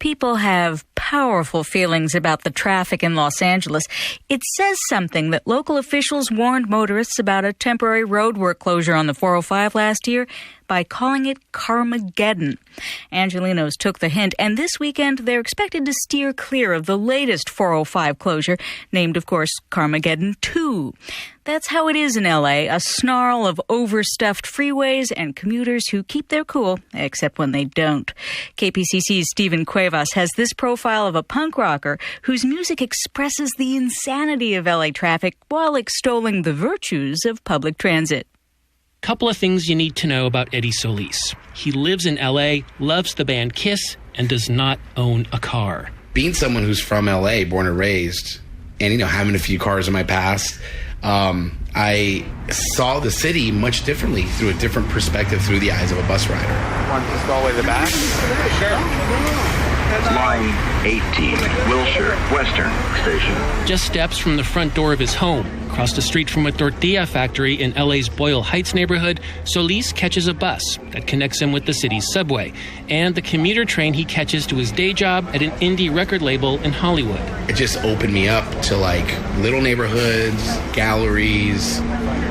people have powerful feelings about the traffic in Los Angeles. It says something that local officials warned motorists about a temporary roadwork closure on the 405 last year by calling it Carmageddon. Angelenos took the hint, and this weekend they're expected to steer clear of the latest 405 closure, named, of course, Carmageddon 2. That's how it is in L.A., a snarl of overstuffed freeways and commuters who keep their cool, except when they don't. KPCC's Stephen Cuevas has this profile of a punk rocker whose music expresses the insanity of L.A. traffic while extolling the virtues of public transit. Couple of things you need to know about Eddie Solis. He lives in L.A., loves the band Kiss, and does not own a car. Being someone who's from L.A., born and raised, and, having a few cars in my past, I saw the city much differently through a different perspective through the eyes of a bus rider. Want to just go all the way to the back? Sure. Line 18, Wilshire, Western Station. Just steps from the front door of his home, across the street from a tortilla factory in LA's Boyle Heights neighborhood, Solis catches a bus that connects him with the city's subway and the commuter train he catches to his day job at an indie record label in Hollywood. It just opened me up to little neighborhoods, galleries,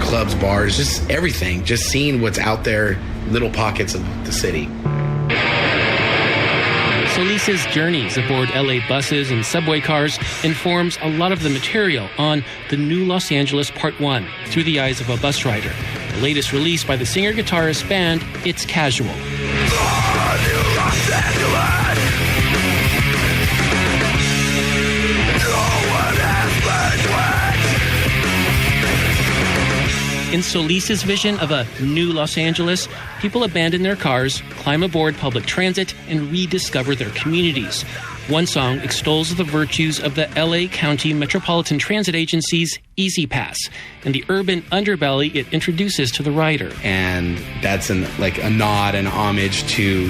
clubs, bars, just everything. Just seeing what's out there, little pockets of the city. Solis's journeys aboard LA buses and subway cars informs a lot of the material on The New Los Angeles Part 1, Through the Eyes of a Bus Rider, the latest release by the singer-guitarist band It's Casual. In Solis's vision of a new Los Angeles, people abandon their cars, climb aboard public transit, and rediscover their communities. One song extols the virtues of the LA County Metropolitan Transit Agency's Easy Pass and the urban underbelly it introduces to the rider. And that's a nod and homage to,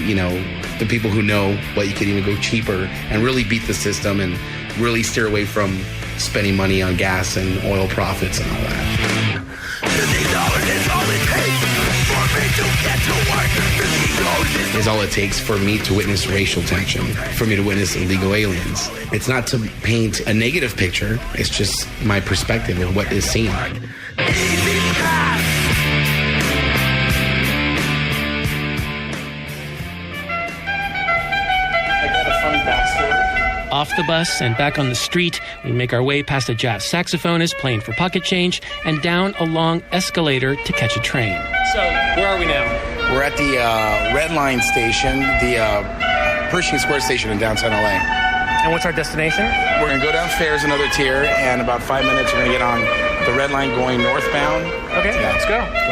the people who know what you could even go cheaper and really beat the system and really steer away from spending money on gas and oil profits and all that. Is all it takes for me to witness racial tension, for me to witness illegal aliens. It's not to paint a negative picture, it's just my perspective of what is seen. Off the bus and back on the street, we make our way past a jazz saxophonist playing for pocket change and down a long escalator to catch a train. So, where are we now? We're at the Red Line station, the Pershing Square station in downtown LA. And what's our destination? We're going to go downstairs another tier, and in about 5 minutes we're going to get on the Red Line going northbound. Okay, yeah. Let's go.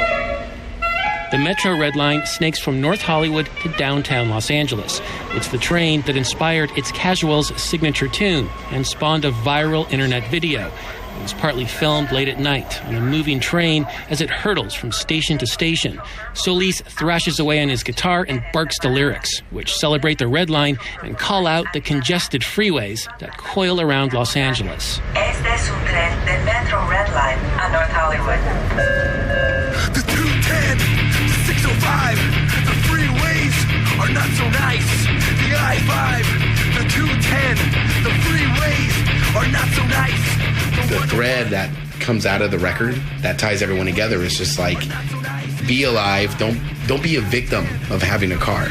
The Metro Red Line snakes from North Hollywood to downtown Los Angeles. It's the train that inspired It's Casual's signature tune and spawned a viral internet video. It was partly filmed late at night on a moving train as it hurtles from station to station. Solis thrashes away on his guitar and barks the lyrics, which celebrate the Red Line and call out the congested freeways that coil around Los Angeles. Este es un tren del Metro Red Line a North Hollywood. The 210, the 605, the freeways are not so nice. The I-5, the 210, the freeways are not so nice. The thread that comes out of the record that ties everyone together is just be alive, don't be a victim of having a car.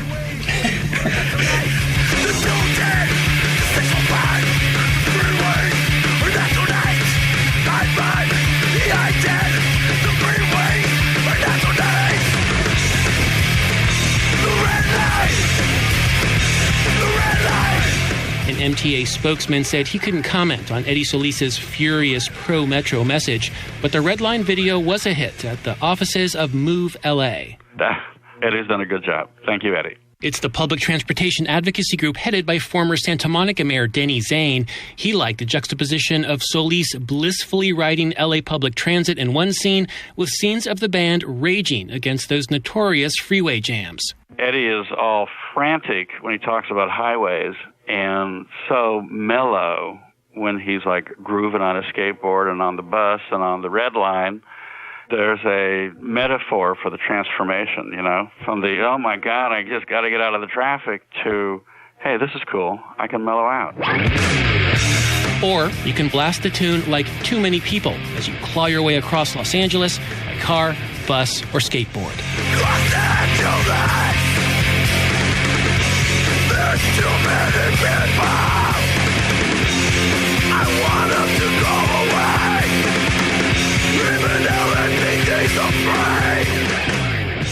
An MTA spokesman said he couldn't comment on Eddie Solis's furious pro-Metro message, but the Red Line video was a hit at the offices of Move LA. Eddie's done a good job. Thank you, Eddie. It's the public transportation advocacy group headed by former Santa Monica Mayor Denny Zane. He liked the juxtaposition of Solis blissfully riding LA public transit in one scene with scenes of the band raging against those notorious freeway jams. Eddie is all frantic when he talks about highways and so mellow when he's grooving on a skateboard and on the bus and on the Red Line. There's a metaphor for the transformation, from the, oh my God, I just got to get out of the traffic to, hey, this is cool. I can mellow out. Or you can blast the tune like Too Many People as you claw your way across Los Angeles by car, bus, or skateboard. Los Angeles, there's too many people. I want them to go away, even though it means they're afraid.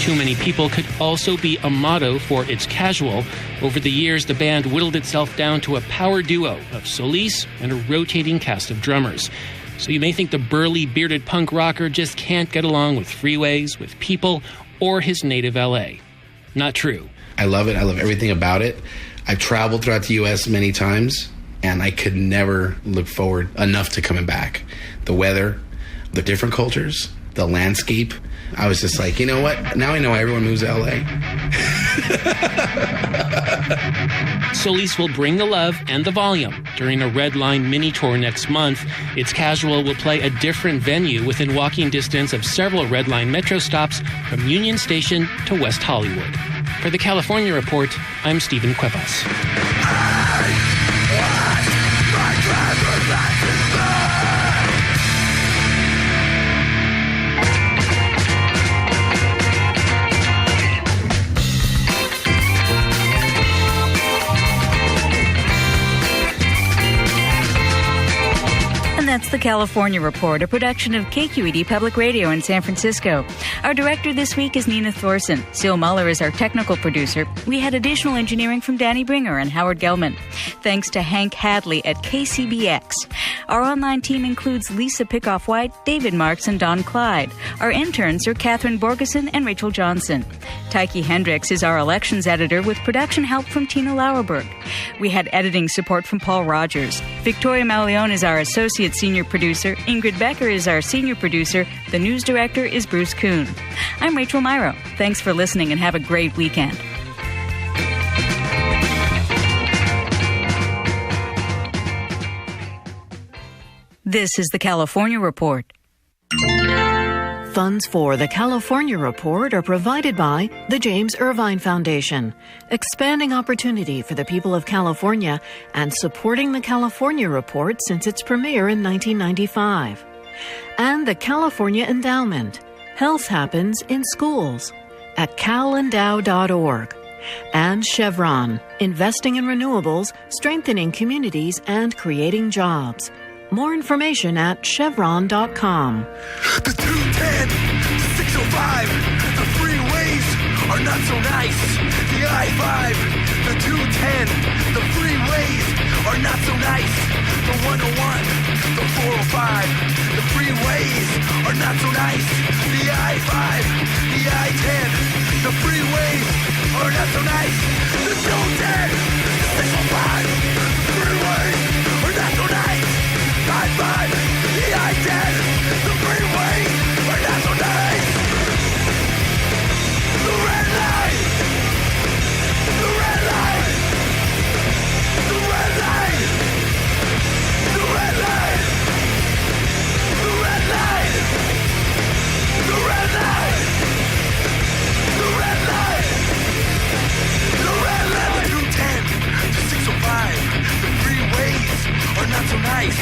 Too Many People could also be a motto for It's Casual. Over the years, the band whittled itself down to a power duo of Solis and a rotating cast of drummers. So you may think the burly, bearded punk rocker just can't get along with freeways, with people, or his native L.A. Not true. I love it. I love everything about it. I've traveled throughout the U.S. many times, and I could never look forward enough to coming back. The weather, the different cultures, the landscape. I was just like, you know what? Now I know everyone moves to L.A. Solis will bring the love and the volume during a Red Line mini tour next month. It's Casual will play a different venue within walking distance of several Red Line metro stops from Union Station to West Hollywood. For the California Report, I'm Stephen Cuevas. That's the California Report, a production of KQED Public Radio in San Francisco. Our director this week is Nina Thorson. Sil Muller is our technical producer. We had additional engineering from Danny Bringer and Howard Gelman. Thanks to Hank Hadley at KCBX. Our online team includes Lisa Pickoff-White, David Marks, and Don Clyde. Our interns are Catherine Borgeson and Rachel Johnson. Tyke Hendricks is our elections editor with production help from Tina Lauerberg. We had editing support from Paul Rogers. Victoria Malione is our associate senior producer. Ingrid Becker is our senior producer. The news director is Bruce Kuhn. I'm Rachel Myro. Thanks for listening and have a great weekend. This is the California Report. Funds for the California Report are provided by the James Irvine Foundation, expanding opportunity for the people of California and supporting the California Report since its premiere in 1995. And the California Endowment. Health happens in schools at calendow.org. And Chevron, investing in renewables, strengthening communities, and creating jobs. More information at chevron.com. The 210, the 605, the freeways are not so nice. The I-5, the 210, the freeways are not so nice. The 101, the 405, the freeways are not so nice. The I-5, the I-10, the freeways are not so nice. The 210, the 605, the freeways are not so nice. I-5, the I-10, the freeways are not so nice. The red line, the red line, the red line, the red line, the red line, the red line, the red line, the red line, the 210, the 605, the freeways are not so nice.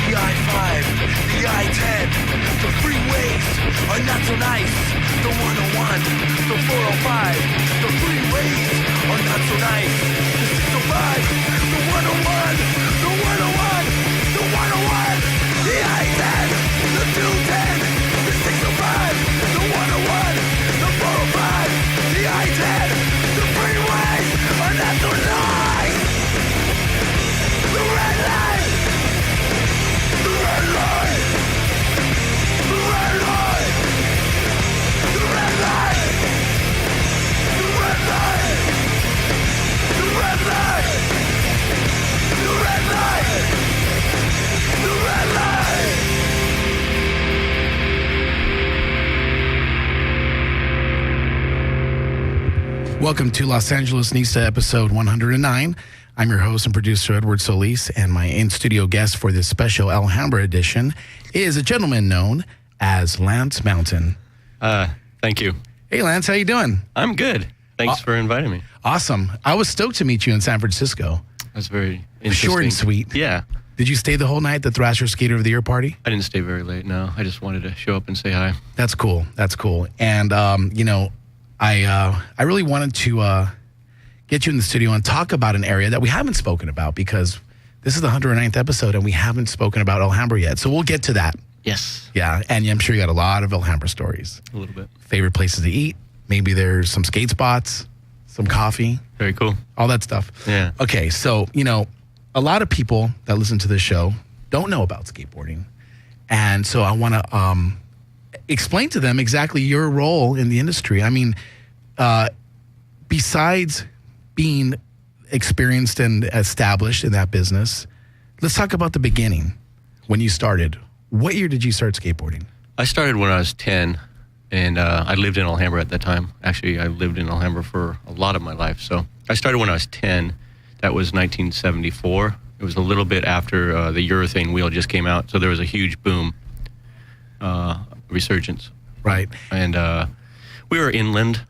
The I-5, the I-10, the freeways are not so nice. The 101, the 405, the freeways are not so nice. The 605, the 101, the 101, the 101, the I-10, the 210, the 605, the 101, the 405, the I-10, the freeways are not so nice. The red line, the red line, the red line, the red line, the red line, the red line, the red line, the red line. Welcome to Los Angeles NISA episode 109. I'm your host and producer, Edward Solis, and my in-studio guest for this special Alhambra edition is a gentleman known as Lance Mountain. Thank you. Hey, Lance, how you doing? I'm good. Thanks for inviting me. Awesome. I was stoked to meet you in San Francisco. That's very interesting. Short and sweet. Yeah. Did you stay the whole night at the Thrasher Skater of the Year party? I didn't stay very late, no. I just wanted to show up and say hi. That's cool. And, I really wanted to get you in the studio and talk about an area that we haven't spoken about, because this is the 109th episode and we haven't spoken about Alhambra yet. So we'll get to that. Yes. Yeah, and I'm sure you got a lot of Alhambra stories. A little bit. Favorite places to eat. Maybe there's some skate spots, some coffee. Very cool. All that stuff. Yeah. Okay, so, a lot of people that listen to this show don't know about skateboarding. And so I want to explain to them exactly your role in the industry. I mean, besides being experienced and established in that business, let's talk about the beginning, when you started. What year did you start skateboarding? I started when I was 10, and I lived in Alhambra at that time. Actually, I lived in Alhambra for a lot of my life. So I started when I was 10. That was 1974. It was a little bit after the urethane wheel just came out, so there was a huge boom, resurgence. Right. And we were inland,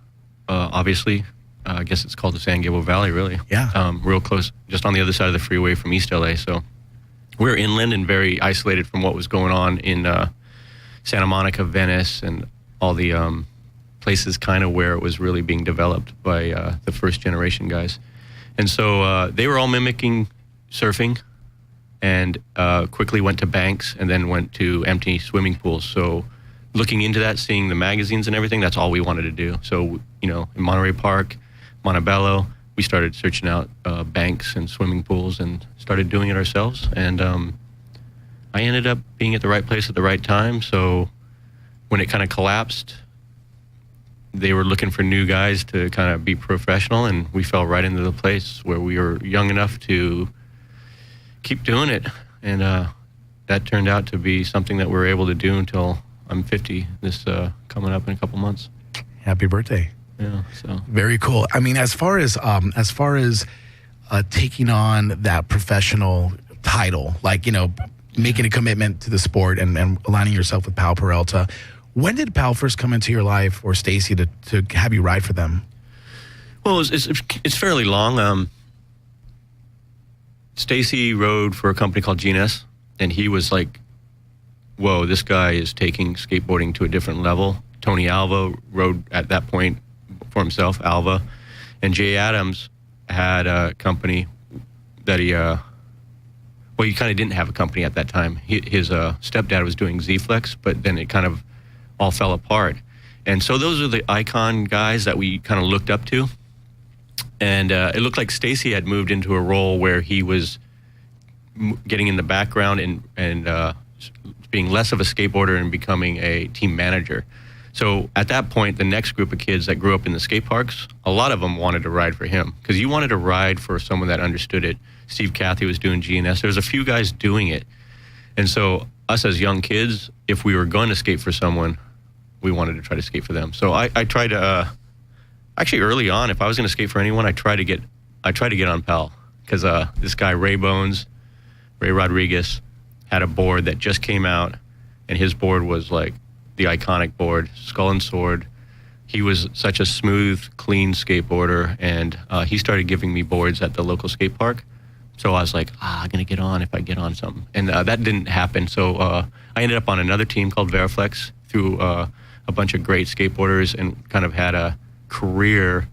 obviously. I guess it's called the San Gabriel Valley, really. Yeah. Real close, just on the other side of the freeway from East LA. So we were inland and very isolated from what was going on in Santa Monica, Venice, and all the places kind of where it was really being developed by the first generation guys. And so they were all mimicking surfing, and quickly went to banks and then went to empty swimming pools. So looking into that, seeing the magazines and everything, that's all we wanted to do. So, in Monterey Park, Montebello, we started searching out banks and swimming pools and started doing it ourselves. And I ended up being at the right place at the right time. So when it kind of collapsed, they were looking for new guys to kind of be professional, and we fell right into the place where we were young enough to keep doing it. And that turned out to be something that we're able to do until I'm 50, this coming up in a couple months. Happy birthday. Yeah, so. Very cool. I mean, as far as taking on that professional title, like, making a commitment to the sport and aligning yourself with Pal Peralta, when did Pal first come into your life, or Stacy, to have you ride for them? Well, it's fairly long. Stacy rode for a company called GNS, and he was like, whoa, this guy is taking skateboarding to a different level. Tony Alva rode at that point for himself, Alva. And Jay Adams had a company that he kind of didn't have a company at that time. His stepdad was doing Z-Flex, but then it kind of all fell apart. And so those are the icon guys that we kind of looked up to. And it looked like Stacy had moved into a role where he was getting in the background and being less of a skateboarder and becoming a team manager. So at that point, the next group of kids that grew up in the skate parks, a lot of them wanted to ride for him, because you wanted to ride for someone that understood it. Steve Cathy was doing GNS. There was a few guys doing it. And so us as young kids, if we were going to skate for someone, we wanted to try to skate for them. So I tried to, actually early on, if I was going to skate for anyone, I tried to get on Pal, because this guy, Ray Rodriguez, had a board that just came out, and his board was like the iconic board, Skull and Sword. He was such a smooth, clean skateboarder, and he started giving me boards at the local skate park. So I was like, I'm going to get on if I get on something. And that didn't happen. So I ended up on another team called Veriflex through a bunch of great skateboarders, and kind of had a career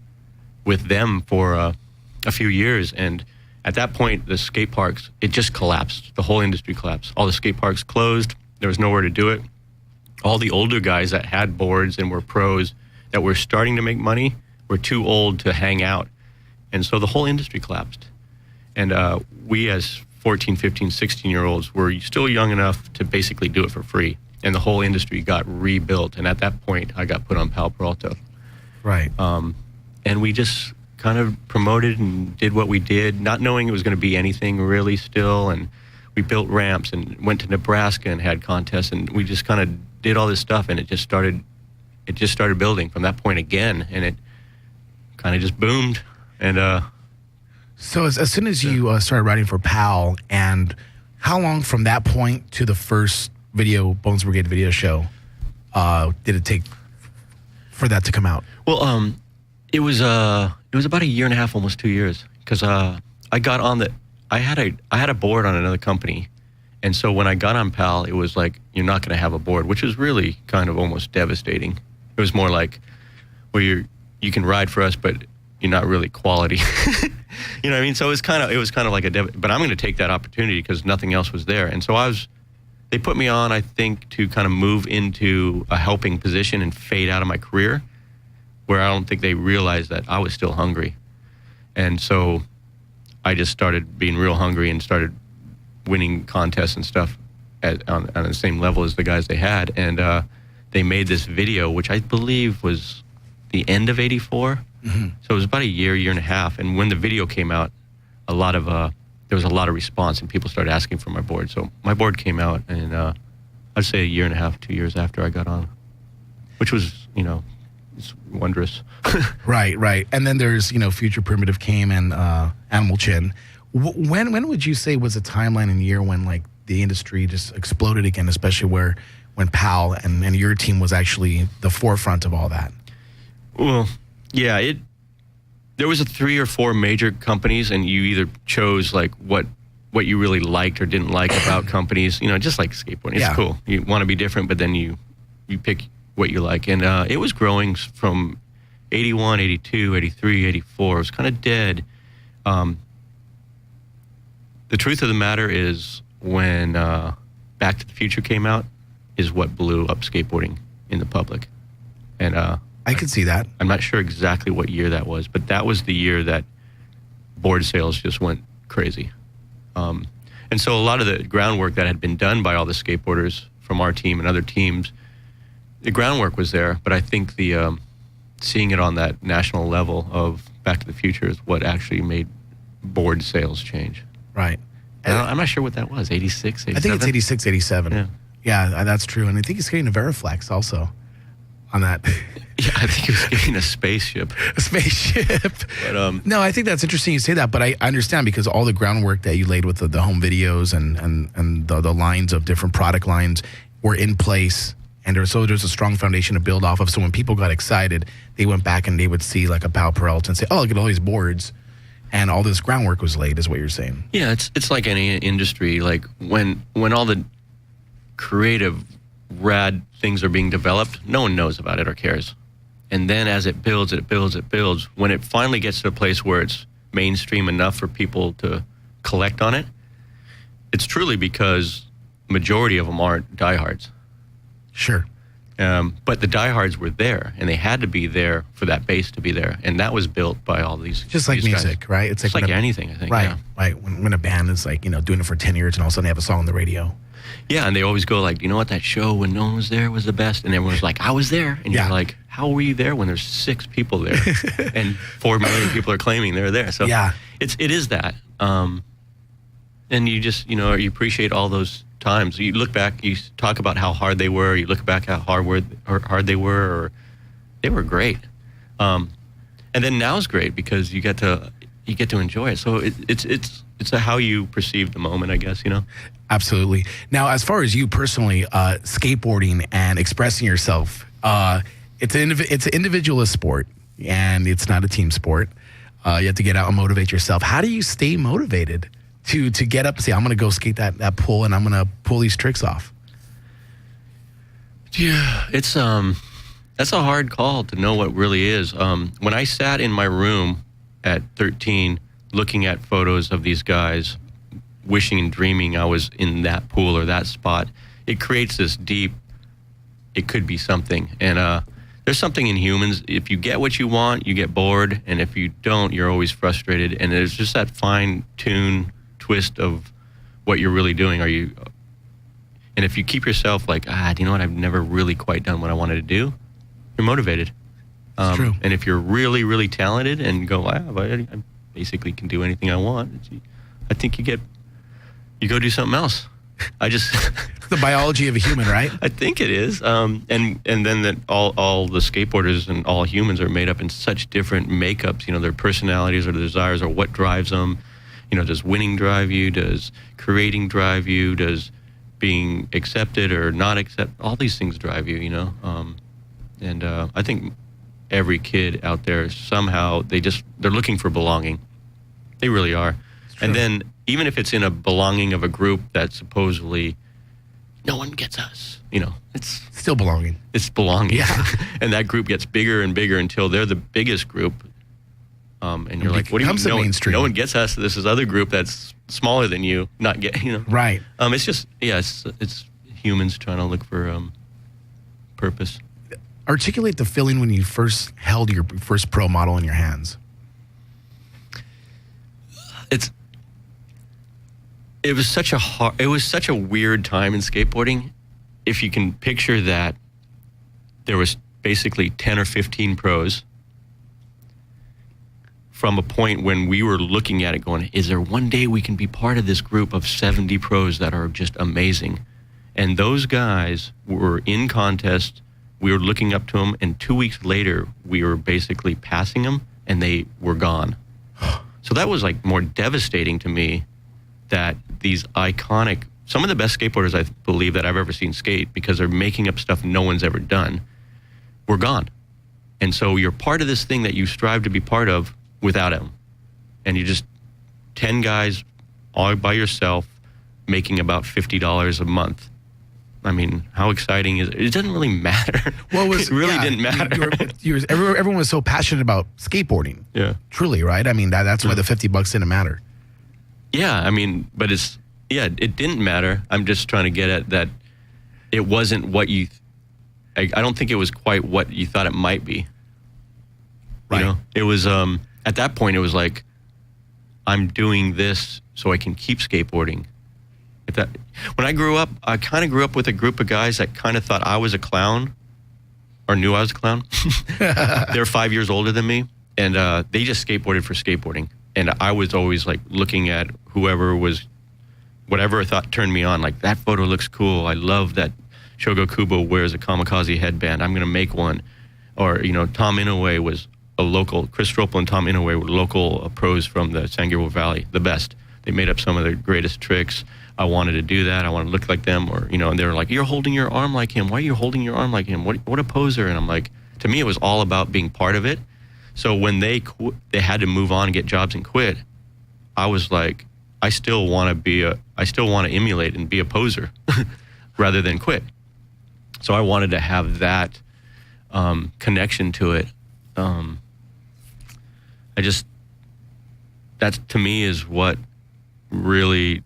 with them for a few years. And at that point, the skate parks, it just collapsed. The whole industry collapsed. All the skate parks closed. There was nowhere to do it. All the older guys that had boards and were pros that were starting to make money were too old to hang out. And so the whole industry collapsed. And we as 14, 15, 16-year-olds were still young enough to basically do it for free. And the whole industry got rebuilt. And at that point, I got put on Pal Peralta. Right. And we just kind of promoted and did what we did, not knowing it was going to be anything really still. And we built ramps and went to Nebraska and had contests. And we just kind of did all this stuff, and it just started building from that point again. And it kind of just boomed. And so as soon as you started writing for Pal, and how long from that point to the first Bones Brigade video show did it take for that to come out? Well, It was about a year and a half, almost 2 years, because I got on I had a board on another company, and so when I got on PAL, it was like, you're not going to have a board, which was really kind of almost devastating. It was more like, well, you can ride for us, but you're not really quality. You know what I mean? So it was kind of like but I'm going to take that opportunity because nothing else was there. And so they put me on, I think, to kind of move into a helping position and fade out of my career, where I don't think they realized that I was still hungry. And so I just started being real hungry and started winning contests and stuff on the same level as the guys they had. And they made this video, which I believe was the end of '84. Mm-hmm. So it was about a year and a half. And when the video came out, there was a lot of response, and people started asking for my board. So my board came out, and I'd say a year and a half, 2 years after I got on, which was, it's wondrous. Right. And then there's, Future Primitive came and Animal Chin. When would you say was a timeline in the year when, like, the industry just exploded again, especially when PAL and your team was actually the forefront of all that? Well, yeah, there was 3 or 4 major companies, and you either chose like what you really liked or didn't like about companies. Just like skateboarding, it's cool. You want to be different, but then you pick what you like, and it was growing from 81, 82, 83, 84. It was kind of dead. The truth of the matter is, when Back to the Future came out, is what blew up skateboarding in the public, and I could see that. I'm not sure exactly what year that was, but that was the year that board sales just went crazy. And so a lot of the groundwork that had been done by all the skateboarders from our team and other teams, the groundwork was there, but I think the seeing it on that national level of Back to the Future is what actually made board sales change. Right. And I'm not sure what that was, 86, 87? I think it's 86, 87. Yeah, that's true. And I think he's getting a Veriflex also on that. Yeah, I think he was getting a spaceship. A spaceship. But, no, I think that's interesting you say that, but I understand because all the groundwork that you laid with the home videos and the lines of different product lines were in place, and there's a strong foundation to build off of. So when people got excited, they went back and they would see like a Pal Peralta and say, oh, look at all these boards. And all this groundwork was laid, is what you're saying. Yeah, it's like any industry. Like when all the creative, rad things are being developed, no one knows about it or cares. And then as it builds, when it finally gets to a place where it's mainstream enough for people to collect on it, it's truly because majority of them aren't diehards. Sure. But the diehards were there, and they had to be there for that base to be there, and that was built by all these. Just like music, guys. Right? It's like anything, I think. Right, yeah. Right. When a band is like doing it for 10 years, and all of a sudden they have a song on the radio. Yeah, and they always go like, that show when no one was there was the best, and everyone's like, I was there, and you're like, how were you there when there's 6 people there, and 4 million people are claiming they're there? So it is that, and you just you appreciate all those times. You look back, you talk about how hard they were, you look back how hard they were, or they were great. And then now's great because you get to enjoy it. So it's how you perceive the moment, I guess, Absolutely. Now, as far as you personally, skateboarding and expressing yourself, it's an individualist sport, and it's not a team sport. You have to get out and motivate yourself. How do you stay motivated to get up and say, I'm going to go skate that pull, and I'm going to pull these tricks off? Yeah, it's that's a hard call to know what really is. When I sat in my room at 13 looking at photos of these guys, wishing and dreaming I was in that pool or that spot, it creates this deep, it could be something. And there's something in humans. If you get what you want, you get bored, and if you don't, you're always frustrated. And there's just that fine-tuned twist of what you're really doing. And if you keep yourself like, do you know what, I've never really quite done what I wanted to do, you're motivated. It's true. And if you're really, really talented and go, I basically can do anything I want, I think you go do something else. It's the biology of a human, right? I think it is. And then that all the skateboarders and all humans are made up in such different makeups, their personalities or their desires or what drives them. Does winning drive you? Does creating drive you? Does being accepted or not accepted? All these things drive you, And I think every kid out there somehow they're looking for belonging. They really are. And then even if it's in a belonging of a group that supposedly no one gets us, it's still belonging. It's belonging. Yeah. And that group gets bigger and bigger until they're the biggest group. And you're like, what do you mean? No one gets us. This is other group that's smaller than you, not get, Right. It's just, it's humans trying to look for purpose. Articulate the feeling when you first held your first pro model in your hands. It was such a weird time in skateboarding. If you can picture that, there was basically 10 or 15 pros from a point when we were looking at it going, is there one day we can be part of this group of 70 pros that are just amazing? And those guys were in contest. We were looking up to them, and 2 weeks later, we were basically passing them, and they were gone. So that was like more devastating to me, that these iconic, some of the best skateboarders I believe that I've ever seen skate, because they're making up stuff no one's ever done, were gone. And so you're part of this thing that you strive to be part of without them. And you just 10 guys all by yourself making about $50 a month. I mean, how exciting is it? It doesn't really matter. Well, it really didn't matter. Everyone was so passionate about skateboarding. Yeah. Truly, right? I mean, that's why the $50 didn't matter. Yeah, I mean, but it didn't matter. I'm just trying to get at that it wasn't what I don't think it was quite what you thought it might be. Right. It was, at that point, it was like, I'm doing this so I can keep skateboarding. When I grew up, I kind of grew up with a group of guys that kind of thought I was a clown, or knew I was a clown. They're 5 years older than me, and they just skateboarded for skateboarding. And I was always like looking at whatever I thought turned me on. Like, that photo looks cool. I love that Shogo Kubo wears a kamikaze headband. I'm going to make one. Or, Tom Inouye was a local, Chris Stropel and Tom Inouye were local pros from the San Gabriel Valley, the best. They made up some of the greatest tricks. I wanted to do that. I want to look like them. Or, and they were like, you're holding your arm like him. Why are you holding your arm like him? What a poser. And I'm like, to me, it was all about being part of it. So when they had to move on and get jobs and quit, I was like, I still want to emulate and be a poser rather than quit. So I wanted to have that connection to it. That to me is what really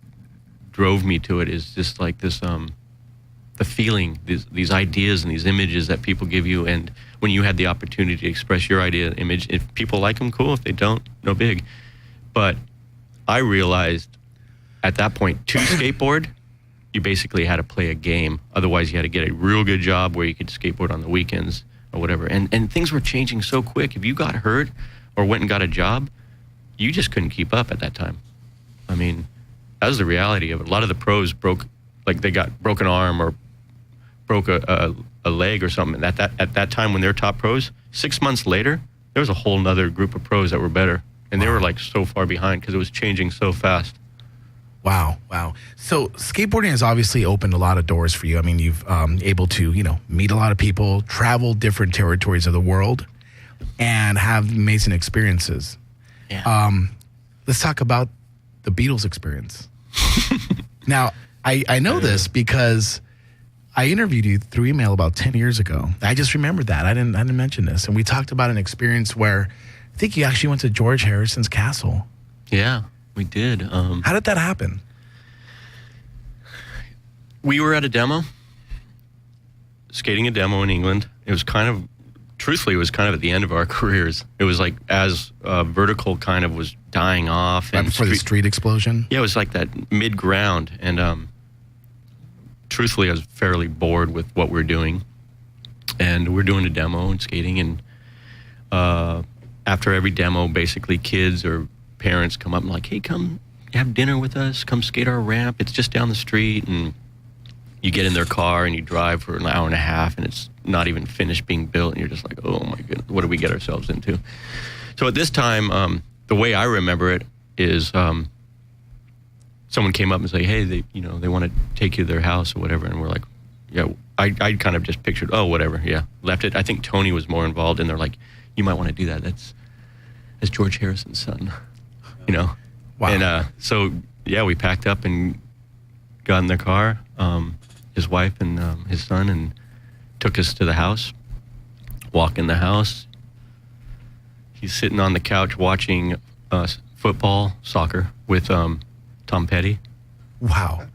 drove me to it, is just like this, the feeling, these ideas and these images that people give you. And when you had the opportunity to express your idea, image, if people like them, cool. If they don't, no big. But I realized at that point, to skateboard, you basically had to play a game. Otherwise, you had to get a real good job where you could skateboard on the weekends or whatever. And things were changing so quick. If you got hurt or went and got a job, you just couldn't keep up at that time. I mean, that was the reality of it. A lot of the pros they got broken arm or broke a leg or something. At that time when they're top pros, 6 months later, there was a whole nother group of pros that were better. And they were like so far behind because it was changing so fast. Wow. So skateboarding has obviously opened a lot of doors for you. I mean, you've able to, meet a lot of people, travel different territories of the world, and have amazing experiences. Yeah. Let's talk about the Beatles experience. Now, I know this because I interviewed you through email about 10 years ago. I just remembered that. I didn't mention this. And we talked about an experience where I think you actually went to George Harrison's castle. Yeah, we did. How did that happen? We were at a demo, skating a demo in England. It was truthfully, it was kind of at the end of our careers. It was like as vertical kind of was dying off. Right before the street explosion? Yeah, it was like that mid-ground. And truthfully, I was fairly bored with what we're doing. And we're doing a demo and skating. And after every demo, basically kids or parents come up and like, hey, come have dinner with us. Come skate our ramp. It's just down the street. And you get in their car and you drive for an hour and a half and it's not even finished being built. And you're just like, oh my goodness, what did we get ourselves into? So at this time, the way I remember it is someone came up and say, hey, they want to take you to their house or whatever. And we're like, yeah, I kind of just pictured, oh, whatever. Yeah. Left it. I think Tony was more involved and they're like, you might want to do that. That's George Harrison's son, Wow. And so, yeah, we packed up and got in the car, his wife and his son, and took us to the house. Walk in the house. He's sitting on the couch watching football, soccer, with Tom Petty. Wow.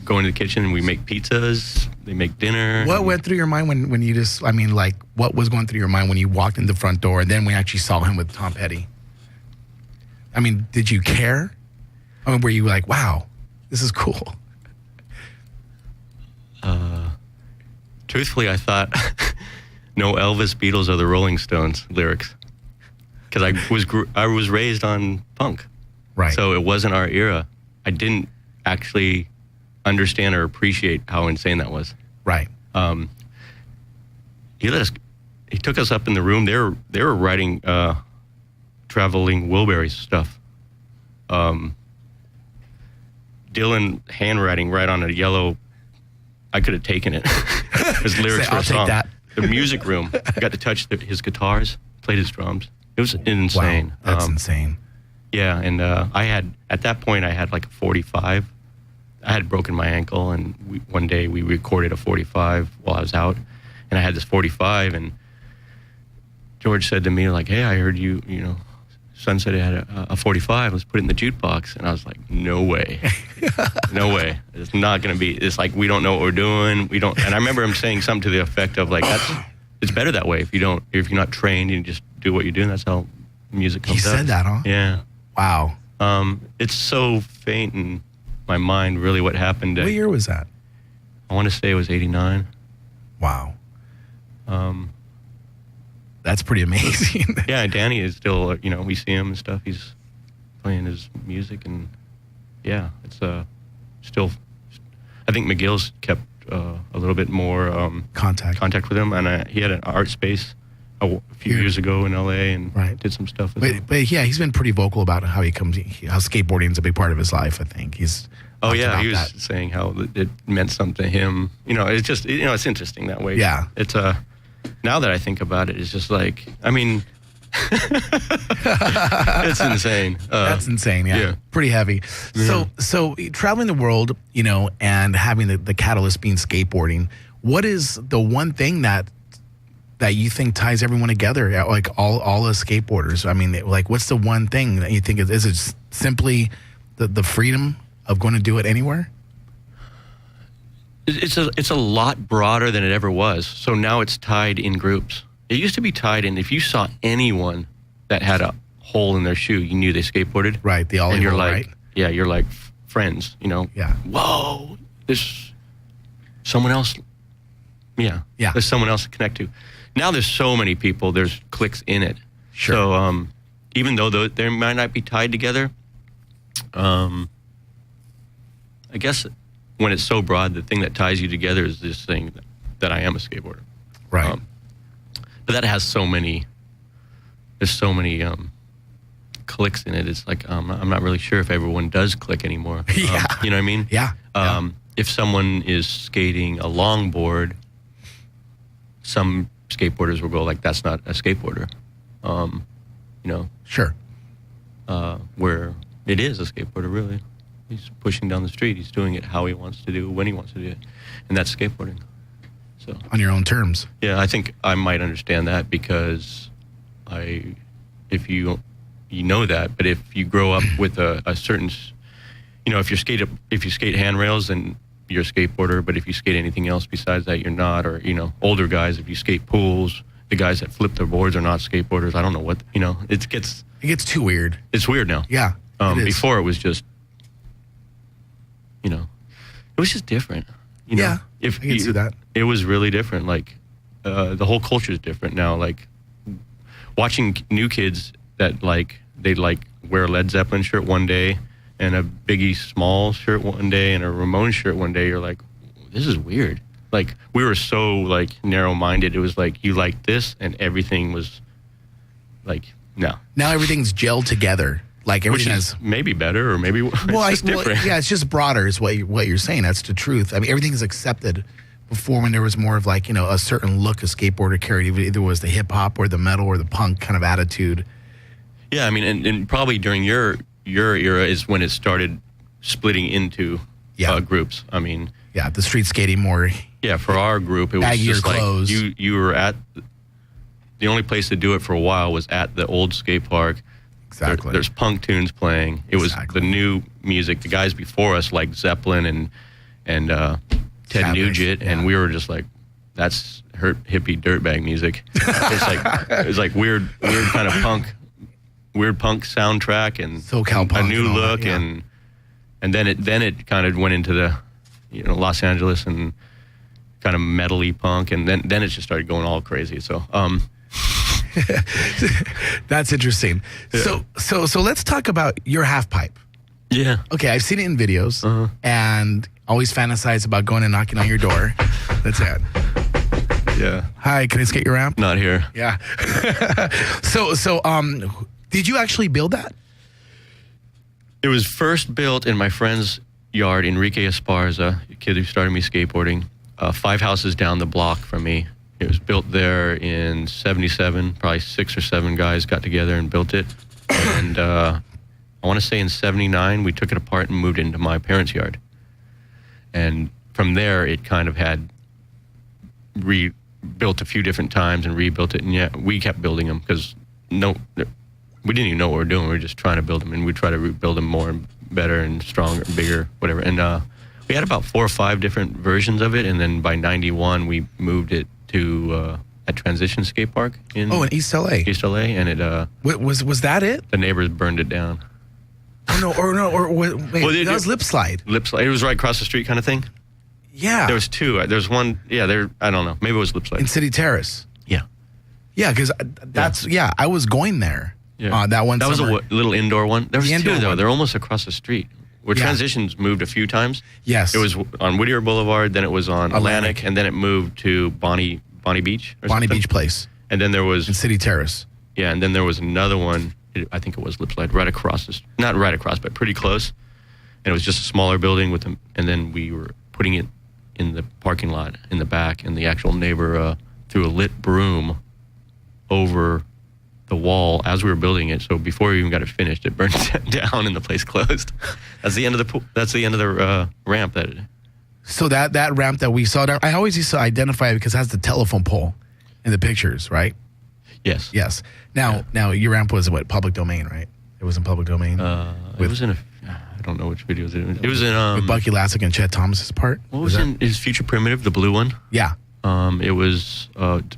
Go into the kitchen and we make pizzas. They make dinner. What went through your mind when you just, what was going through your mind when you walked in the front door and then we actually saw him with Tom Petty? I mean, did you care? I mean, were you like, wow, this is cool? Truthfully, I thought no Elvis, Beatles, or the Rolling Stones lyrics. Because I was raised on punk. Right. So it wasn't our era. I didn't actually understand or appreciate how insane that was. Right. He took us up in the room. They were writing Traveling Wilburys stuff. Dylan handwriting right on a yellow. I could have taken it. His lyrics for a song. I'll take that. The music room. I got to touch his guitars, played his drums. It was insane. Wow, that's insane. Yeah, and at that point I had like a 45. I had broken my ankle, and one day we recorded a 45 while I was out, and I had this 45, and George said to me, like, hey, I heard you son said he had a 45, let's put it in the jukebox. And I was like, no way. No way. It's not going to be, it's like, we don't know what we're doing. And I remember him saying something to the effect of like, it's better that way if you're not trained, you just do what you do, and that's how music comes out. He said that, huh? Yeah. Wow. It's so faint in my mind, really, what happened. What year was that? I want to say it was 89. Wow. That's pretty amazing. Yeah, Danny is still, we see him and stuff. He's playing his music, and yeah, it's still. I think McGill's kept a little bit more contact with him, and he had an art space a few years ago in LA, and did some stuff with him. But yeah, he's been pretty vocal about how skateboarding is a big part of his life. I think he's. Oh yeah, he was saying how it meant something to him. It's just it's interesting that way. Yeah, it's now that I think about it, it's just like, I mean, it's insane. That's insane. Yeah. Pretty heavy. Yeah. So traveling the world, and having the catalyst being skateboarding. What is the one thing that you think ties everyone together? Like all the skateboarders. I mean, like, what's the one thing that you think is it simply the freedom of going to do it anywhere? It's a lot broader than it ever was. So now it's tied in groups. It used to be tied in, if you saw anyone that had a hole in their shoe, you knew they skateboarded. Right, the ollie hole, right? Yeah, you're like friends, Yeah. Whoa, there's someone else. Yeah. There's someone else to connect to. Now there's so many people, there's cliques in it. Sure. So even though they might not be tied together, I guess when it's so broad, the thing that ties you together is this thing that I am a skateboarder. Right. But that has there's so many clicks in it. It's like, I'm not really sure if everyone does click anymore. Yeah. You know what I mean? Yeah. If someone is skating a longboard, some skateboarders will go like, that's not a skateboarder. Sure. Where it is a skateboarder, really. He's pushing down the street. He's doing it how he wants to do it, when he wants to do it. And that's skateboarding. So on your own terms. Yeah, I think I might understand that because if you know that, but if you grow up with a certain, if you skate handrails, then you're a skateboarder, but if you skate anything else besides that, you're not. Or, older guys, if you skate pools, the guys that flip their boards are not skateboarders. I don't know what, it gets too weird. It's weird now. Yeah. Before it was just, it was just different. Yeah, I can see that. It was really different. Like, the whole culture is different now. Like, watching new kids that, they wear a Led Zeppelin shirt one day and a Biggie Small shirt one day and a Ramones shirt one day, you're like, this is weird. Like, we were so, narrow-minded. It was like, you like this, and everything was, no. Now everything's gelled together. Like, everything is maybe better, or maybe it's just different. Yeah, it's just broader is what you're saying. That's the truth. I mean, everything is accepted before when there was more of like, a certain look a skateboarder carried, either was the hip hop or the metal or the punk kind of attitude. Yeah, I mean, and probably during your era is when it started splitting into groups. I mean, yeah, the street skating more. Yeah, for our group, it was just like clothes. You were at the only place to do it for a while was at the old skate park. Exactly. There's punk tunes playing. It was the new music. The guys before us, like Zeppelin and Ted Nugent, and we were just like, that's hippie dirtbag music. It was like weird kind of punk. Weird punk soundtrack and SoCal punk, a new look, and then it kind of went into the Los Angeles and kind of metal-y punk, and then it just started going all crazy. So that's interesting. Yeah. So let's talk about your half pipe. Yeah. Okay, I've seen it in videos, and always fantasize about going and knocking on your door. That's it. Yeah. Hi, can I skate your ramp? Not here. Yeah. So did you actually build that? It was first built in my friend's yard, Enrique Esparza, a kid who started me skateboarding, 5 houses down the block from me. It was built there in 77. Probably 6 or 7 guys got together and built it. And I want to say in 79, we took it apart and moved it into my parents' yard. And from there, it kind of had rebuilt a few different times and rebuilt it. And yeah, we kept building them because we didn't even know what we were doing. We were just trying to build them, and we try to rebuild them more and better and stronger and bigger, whatever. And we had about 4 or 5 different versions of it, and then by 91, we moved it to a Transition Skate Park in East LA. East LA, and it was that it? The neighbors burned it down. Wait, that was Lip Slide. Lip Slide. It was right across the street, kind of thing. Yeah, there was 2. There's one. Yeah, I don't know. Maybe it was Lip Slide in City Terrace. Yeah, yeah, because I was going there. Yeah. That one. That summer. was a little indoor one. There was 2 though. They're almost across the street. Where Transitions moved a few times. Yes. It was on Whittier Boulevard, then it was on Atlantic, and then it moved to Bonnie Beach. Bonnie Beach Place. And then there was in City Terrace. Yeah, and then there was another one. I think it was Lip Slide, right across not right across, but pretty close. And it was just a smaller building with them. And then we were putting it in the parking lot in the back, and the actual neighbor threw a lit broom over the wall as we were building it. So before we even got it finished, it burned down and the place closed. That's the end of the ramp. So that ramp that we saw there, I always used to identify it because it has the telephone pole in the pictures, right? Yes. Yes. Now your ramp was public domain, right? It was in public domain. It was in I don't know which videos it was in. With Bucky Lassick and Chet Thomas's part. What was in? Is Future Primitive the blue one? Yeah. It was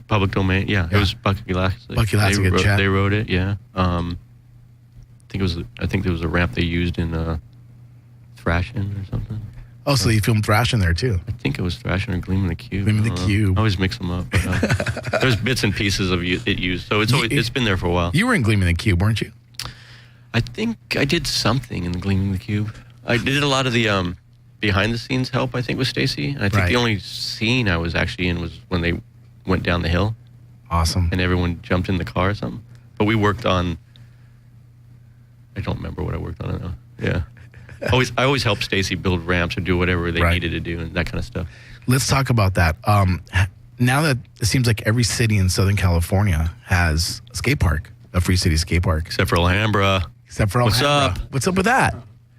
public domain. Yeah, it was Bucky Lassick. Bucky Lassick and Chet. They wrote it. Yeah. I think there was a ramp they used in Thrashing or something. Oh, so you filmed Thrashing there too? I think it was Thrashing or Gleaming the Cube. Gleaming the Cube. I always mix them up. But, there's bits and pieces of it used, so it's been there for a while. You were in Gleaming the Cube, weren't you? I think I did something in the Gleaming the Cube. I did a lot of the behind the scenes help, I think, with Stacy. And I think the only scene I was actually in was when they went down the hill. Awesome. And everyone jumped in the car or something. But we worked on, I don't remember what I worked on. I don't know. Yeah. I always help Stacy build ramps or do whatever they needed to do and that kind of stuff. Let's talk about that. Now that it seems like every city in Southern California has a skate park, a free city skate park. Except for Alhambra. What's up? What's up with that?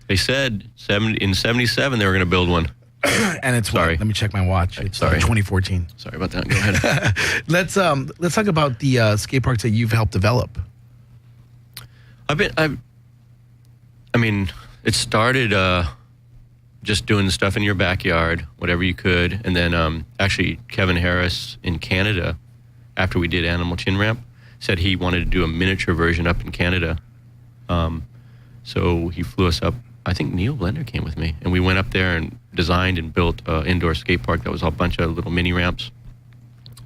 They said in 77 they were going to build one. And it's Sorry. Let me check my watch. It's 2014. Sorry about that. Go ahead. Let's talk about the skate parks that you've helped develop. It started just doing stuff in your backyard, whatever you could, and then actually Kevin Harris in Canada, after we did Animal Chin Ramp, said he wanted to do a miniature version up in Canada. So he flew us up. I think Neil Blender came with me, and we went up there and designed and built an indoor skate park that was a bunch of little mini ramps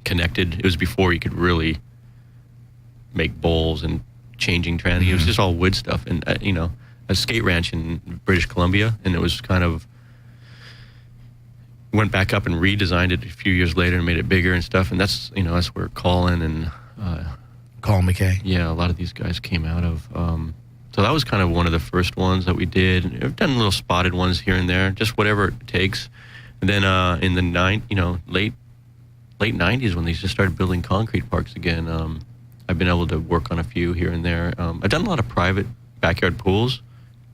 connected. It was before you could really make bowls and changing tranny. Mm-hmm. It was just all wood stuff, and a skate ranch in British Columbia, and it was kind of went back up and redesigned it a few years later and made it bigger and stuff. And that's where Colin and Colin McKay. Yeah, a lot of these guys came out of. So that was kind of one of the first ones that we did. And we've done little spotted ones here and there, just whatever it takes. And And then in the late 90s, when they just started building concrete parks again, I've been able to work on a few here and there. I've done a lot of private backyard pools,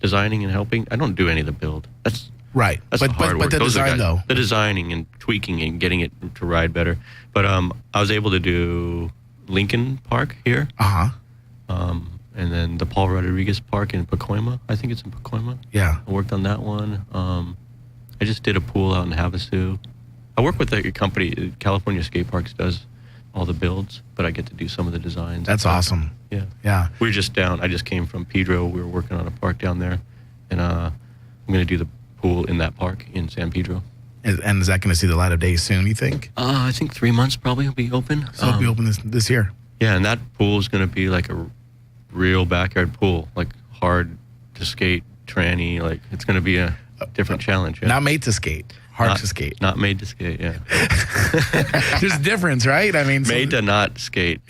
designing and helping. I don't do any of the build. That's right. That's the hard work. But the Those design, though. The designing and tweaking and getting it to ride better. But I was able to do Lincoln Park here. And then the Paul Rodriguez Park in Pacoima. I think it's in Pacoima. Yeah. I worked on that one. I just did a pool out in Havasu. I work with a company, California Skate Parks does all the builds, but I get to do some of the designs. That's awesome. Yeah. Yeah. We were just down. I just came from Pedro. We were working on a park down there. And I'm going to do the pool in that park in San Pedro. And is that going to see the light of day soon, you think? I think 3 months probably will be open. So it'll be open this year. Yeah, and that pool is going to be like a real backyard pool, like hard to skate, tranny. Like it's going to be a different challenge. Yeah. Not made to skate. Hard to skate. Not made to skate, yeah. There's a difference, right? I mean, made to not skate.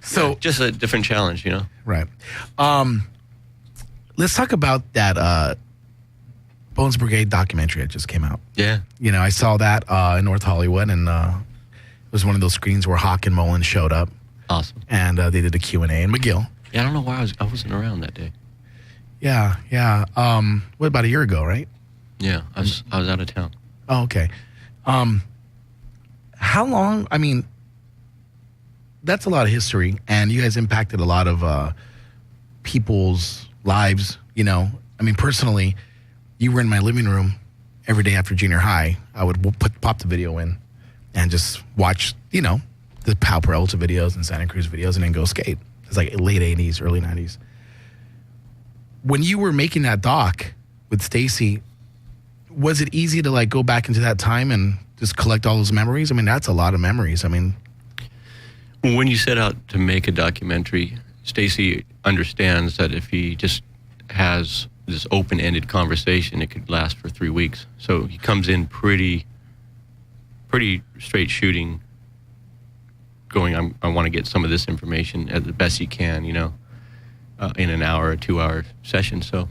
So yeah, just a different challenge, you know? Right. Let's talk about that Bones Brigade documentary that just came out. Yeah. You know, I saw that in North Hollywood, and it was one of those screens where Hawk and Mullen showed up. Awesome. And they did a Q&A, and McGill. Yeah, I don't know why I wasn't around that day. Yeah. What, about a year ago, right? Yeah, I was out of town. Oh, okay. How long? I mean, that's a lot of history, and you guys impacted a lot of people's lives. You know, I mean, personally, you were in my living room every day after junior high. I would pop the video in and just watch, you know, the Pal Peralta videos and Santa Cruz videos, and then go skate. It's like late 80s, early 90s. When you were making that doc with Stacy, was it easy to like go back into that time and just collect all those memories? I mean, that's a lot of memories. I mean, when you set out to make a documentary, Stacy understands that if he just has this open-ended conversation, it could last for 3 weeks. So he comes in pretty straight shooting, going, I want to get some of this information as the best he can, you know, in an hour or 2 hour session. So,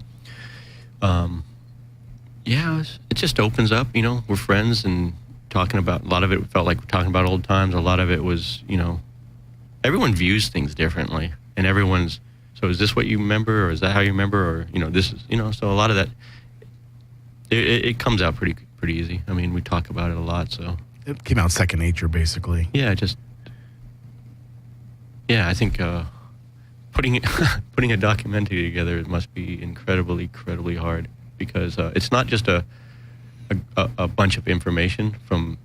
yeah, it just opens up, you know, we're friends and talking about, a lot of it felt like talking about old times. A lot of it was, you know, everyone views things differently, and everyone's, so is this what you remember, or is that how you remember, or, you know, this is, you know, so a lot of that, it comes out pretty easy. I mean, we talk about it a lot, so. It came out second nature, basically. Yeah, I think putting a documentary together must be incredibly hard, because it's not just a bunch of information from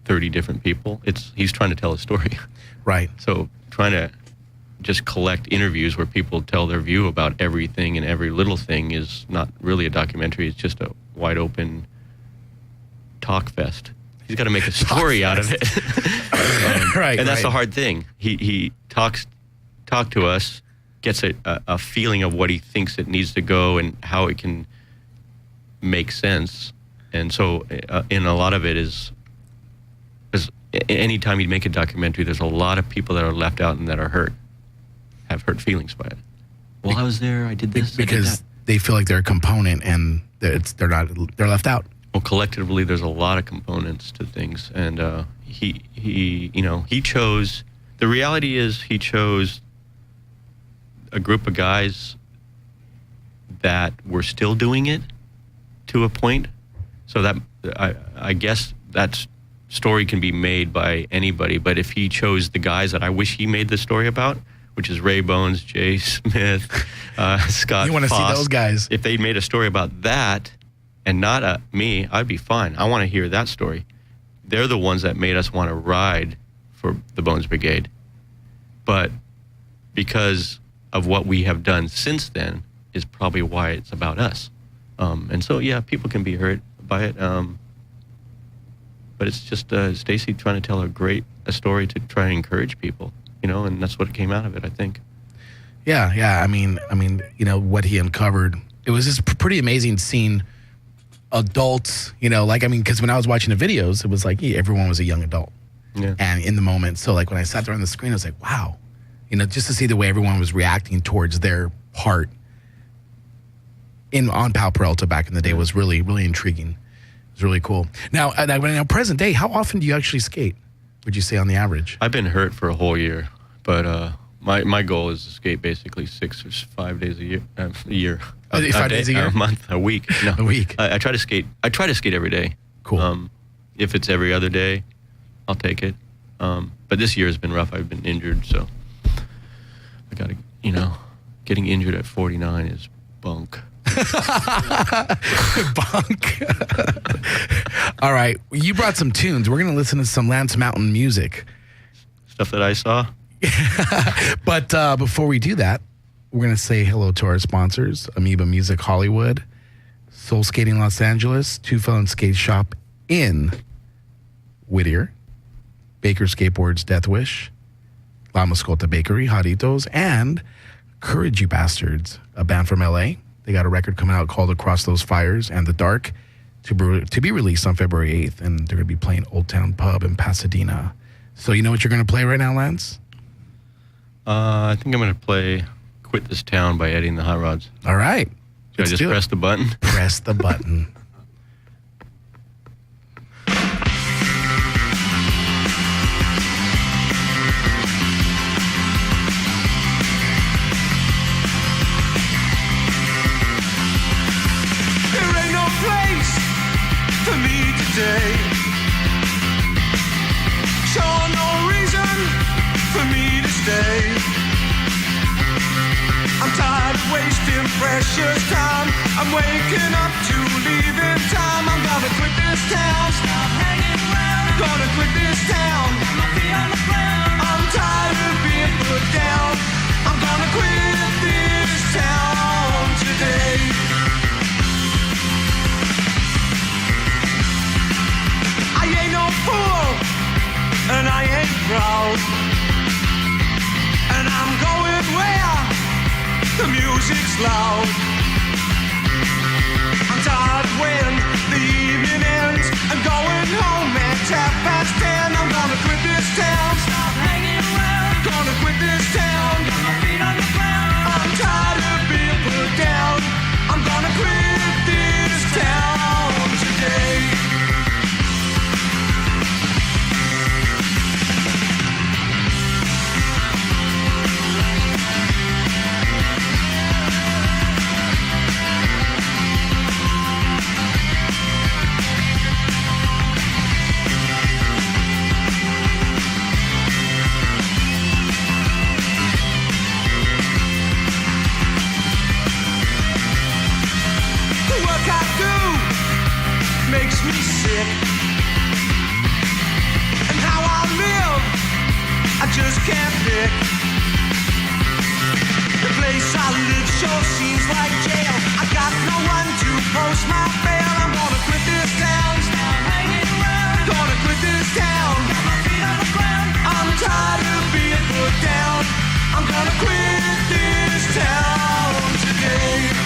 30 different people. He's trying to tell a story. Right. So trying to just collect interviews where people tell their view about everything and every little thing is not really a documentary. It's just a wide open talk fest. He's got to make a story out of it. Right. And that's the hard thing. He talk to us, gets a feeling of what he thinks it needs to go and how it can make sense. And so in a lot of it is anytime you make a documentary, there's a lot of people that are left out and that are have hurt feelings by it. Well, I was there, I did this, because I did that. They feel like they're a component and they're left out. Well, collectively, there's a lot of components to things, and he chose. The reality is, he chose a group of guys that were still doing it to a point. So that I guess that story can be made by anybody. But if he chose the guys that I wish he made the story about, which is Ray Bones, Jay Smith, Scott, you want to see Foss, those guys? If they made a story about that and not me, I'd be fine. I want to hear that story. They're the ones that made us want to ride for the Bones Brigade. But because of what we have done since then is probably why it's about us. And so, yeah, people can be hurt by it. But it's just Stacy trying to tell a story to try and encourage people, you know, and that's what came out of it, I think. Yeah. I mean, you know, what he uncovered, it was just pretty amazing seeing adults, you know, like, I mean, because when I was watching the videos, it was like everyone was a young adult. Yeah. And in the moment, so like when I sat there on the screen, I was like, wow, you know, just to see the way everyone was reacting towards their part. on Pal Peralta back in the day was really, really intriguing. It was really cool. Now, present day, how often do you actually skate? Would you say on the average? I've been hurt for a whole year, but my goal is to skate basically 6 or 5 days a year. A month, a week. No, a week. I try to skate. I try to skate every day. Cool. If it's every other day, I'll take it. But this year has been rough. I've been injured, so I got to, getting injured at 49 is bunk. Bunk. All right. You brought some tunes. We're going to listen to some Lance Mountain music. Stuff that I saw. But before we do that, we're going to say hello to our sponsors, Amoeba Music Hollywood, Soul Skating Los Angeles, Two Felon Skate Shop in Whittier, Baker Skateboards Death Wish, La Mascota Bakery, Jaritos, and Courage You Bastards, a band from LA. They got a record coming out called Across Those Fires and the Dark to be released on February 8th, and they're going to be playing Old Town Pub in Pasadena. So you know what you're going to play right now, Lance? I think I'm going to play Quit This Town by Eddie and the Hot Rods. All right. Should I just press the button? Press the button. Today, sure no reason for me to stay. I'm tired of wasting precious time. I'm waking up to leave in time. I'm gonna quit this town. Stop hanging around. Gonna quit this town. Got my feet on the ground. I'm tired of being put down. I'm gonna quit this town today. I ain't no fool, and I ain't proud, and I'm going where the music's loud. I'm tired when the evening ends. I'm going home at 10:30. I'm gonna quit this town. Stop hanging around. Gonna quit this town. Got my feet on the ground. I'm tired of being put down. I'm gonna quit this town today. Makes me sick, and how I live, I just can't pick. The place I live sure seems like jail. I got no one to post my bail. I'm gonna quit this town. Stop hanging around. Gonna quit this town. Got my feet on the ground. I'm tired of being put down. I'm gonna quit this town today.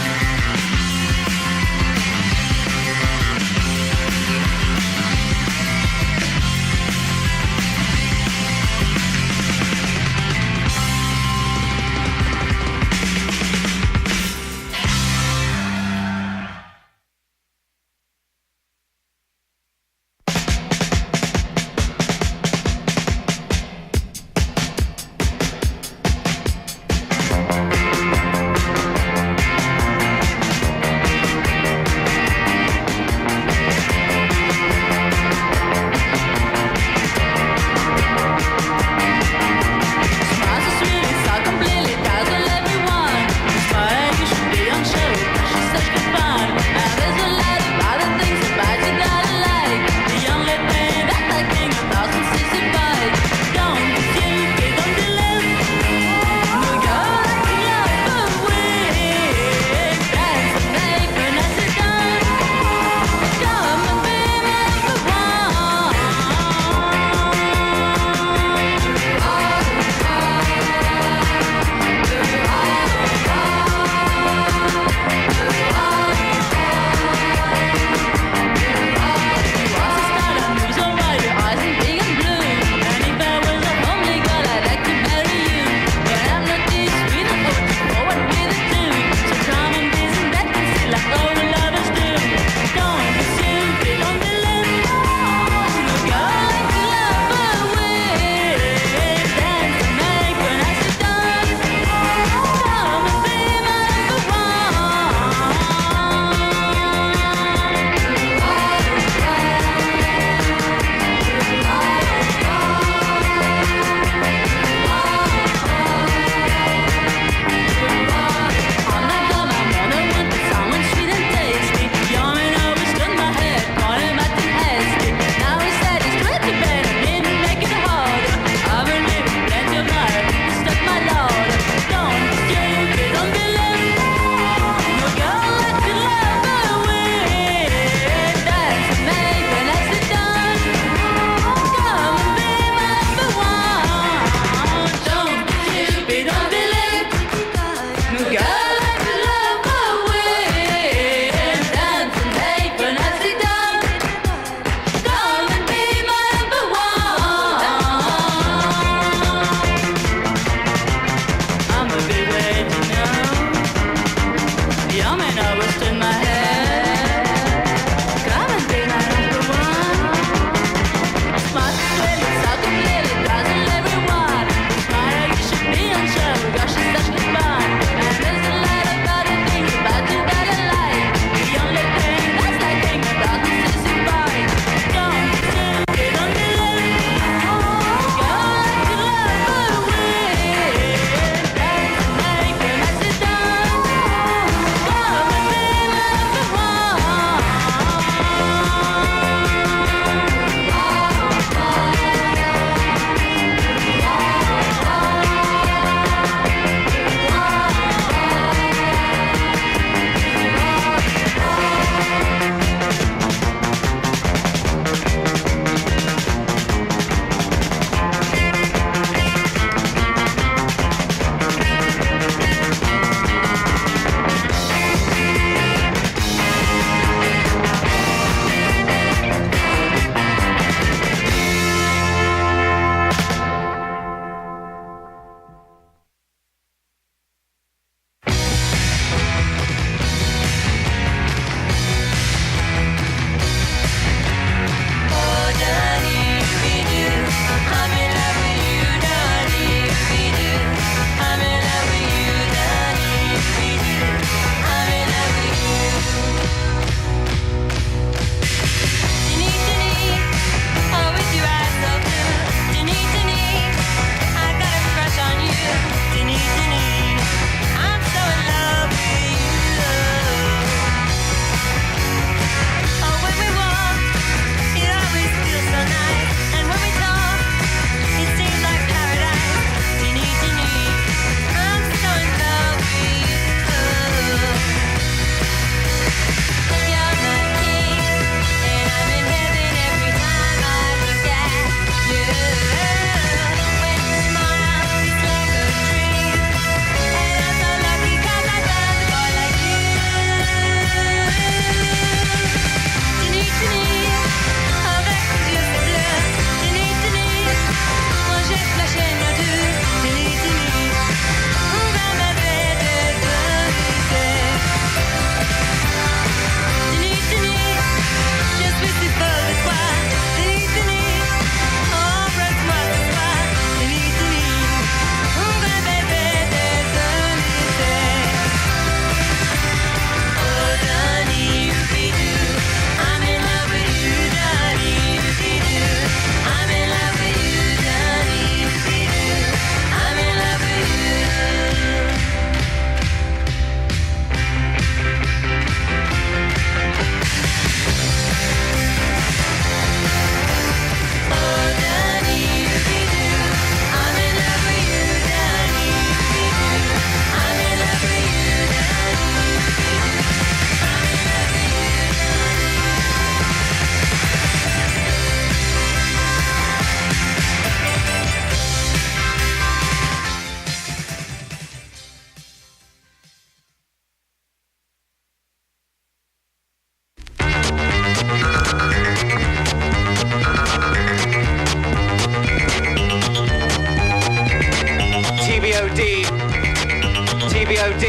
TVOD,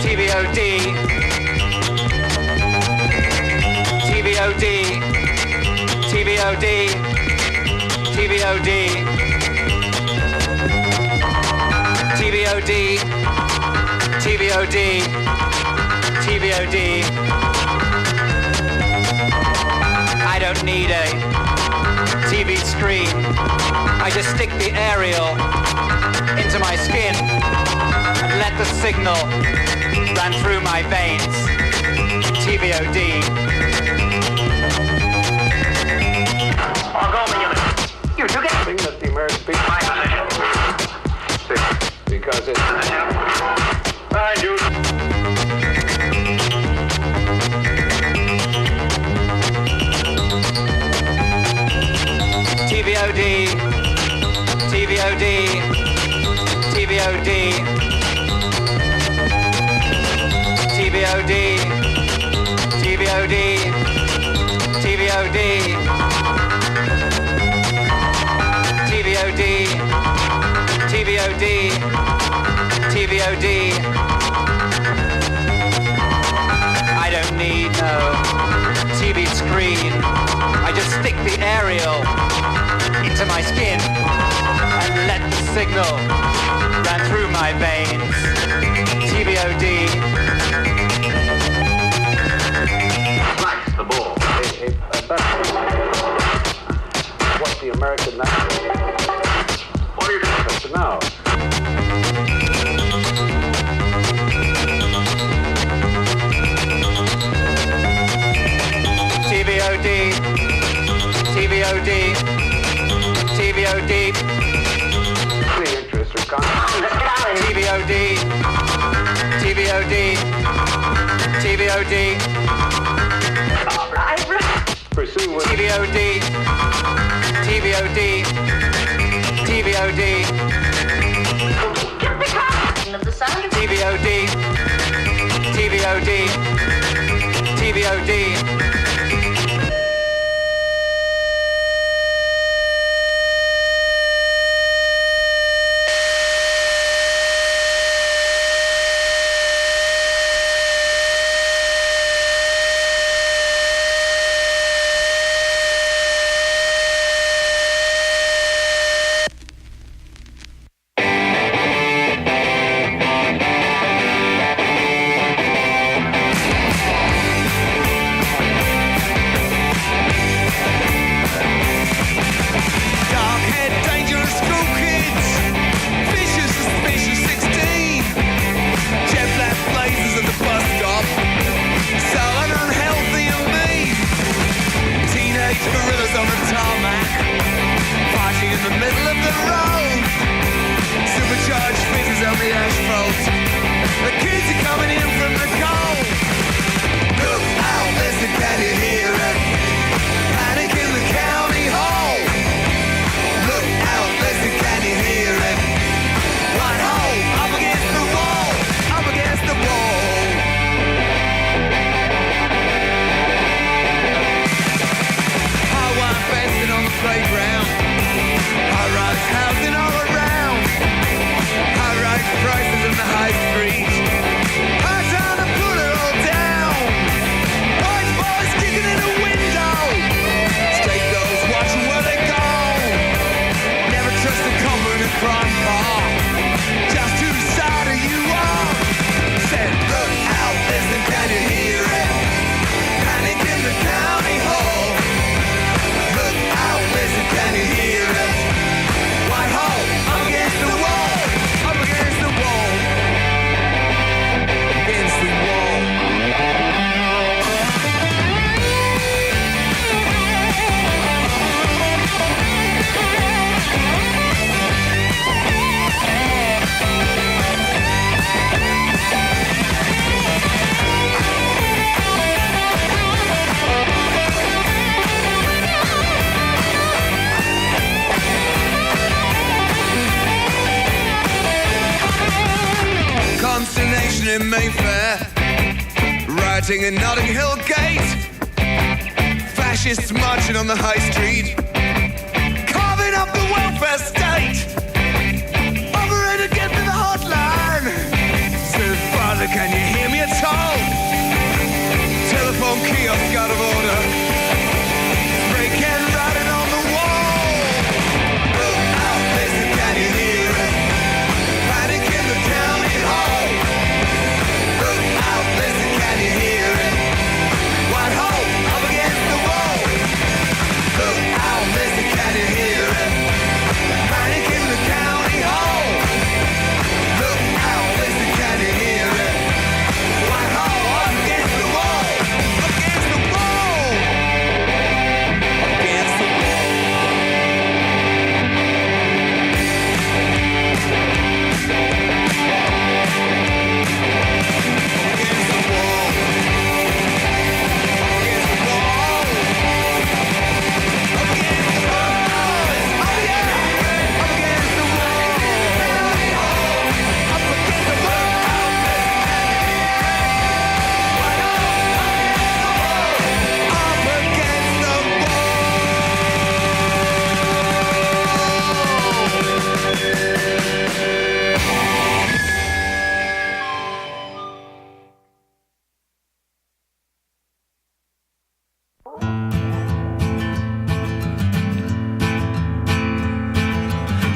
TVOD, TVOD, TVOD, TVOD, TVOD, TVOD, TVOD. I don't need a TV screen. I just stick the aerial into my skin and let the signal run through my veins. TVOD. You took it? That the American people... My position. Because it's... I do. TVOD, TVOD, TVOD, TVOD, TVOD, TVOD, TVOD, TVOD, TVOD. I don't need no TV screen. I just stick the aerial into my skin and let the signal run through my veins. TVOD. Nice, the ball. What's the American national? What are you supposed to know? TVOD. TVOD. TVOD. The interest or content. TVOD. TVOD. TVOD. Pursue with TVOD. TVOD. TVOD. Get the combination of the sound of TVOD. TVOD. TVOD. in Mayfair, rioting in Notting Hill Gate, fascists marching on the high street, carving up the welfare state. Operator, get me the hotline. Baby, can you hear me at all? Telephone kiosk out of order. Breaking, riding on the wall. Look out, listen, can you hear it? Panic in the county hall. Look out, listen, can you hear it? White Hole, up against the wall. Look out, listen, can you hear it? Panic in the county hall. Look out, listen, can you hear it? White Hole, up against the wall. Against the wall. Against the wall.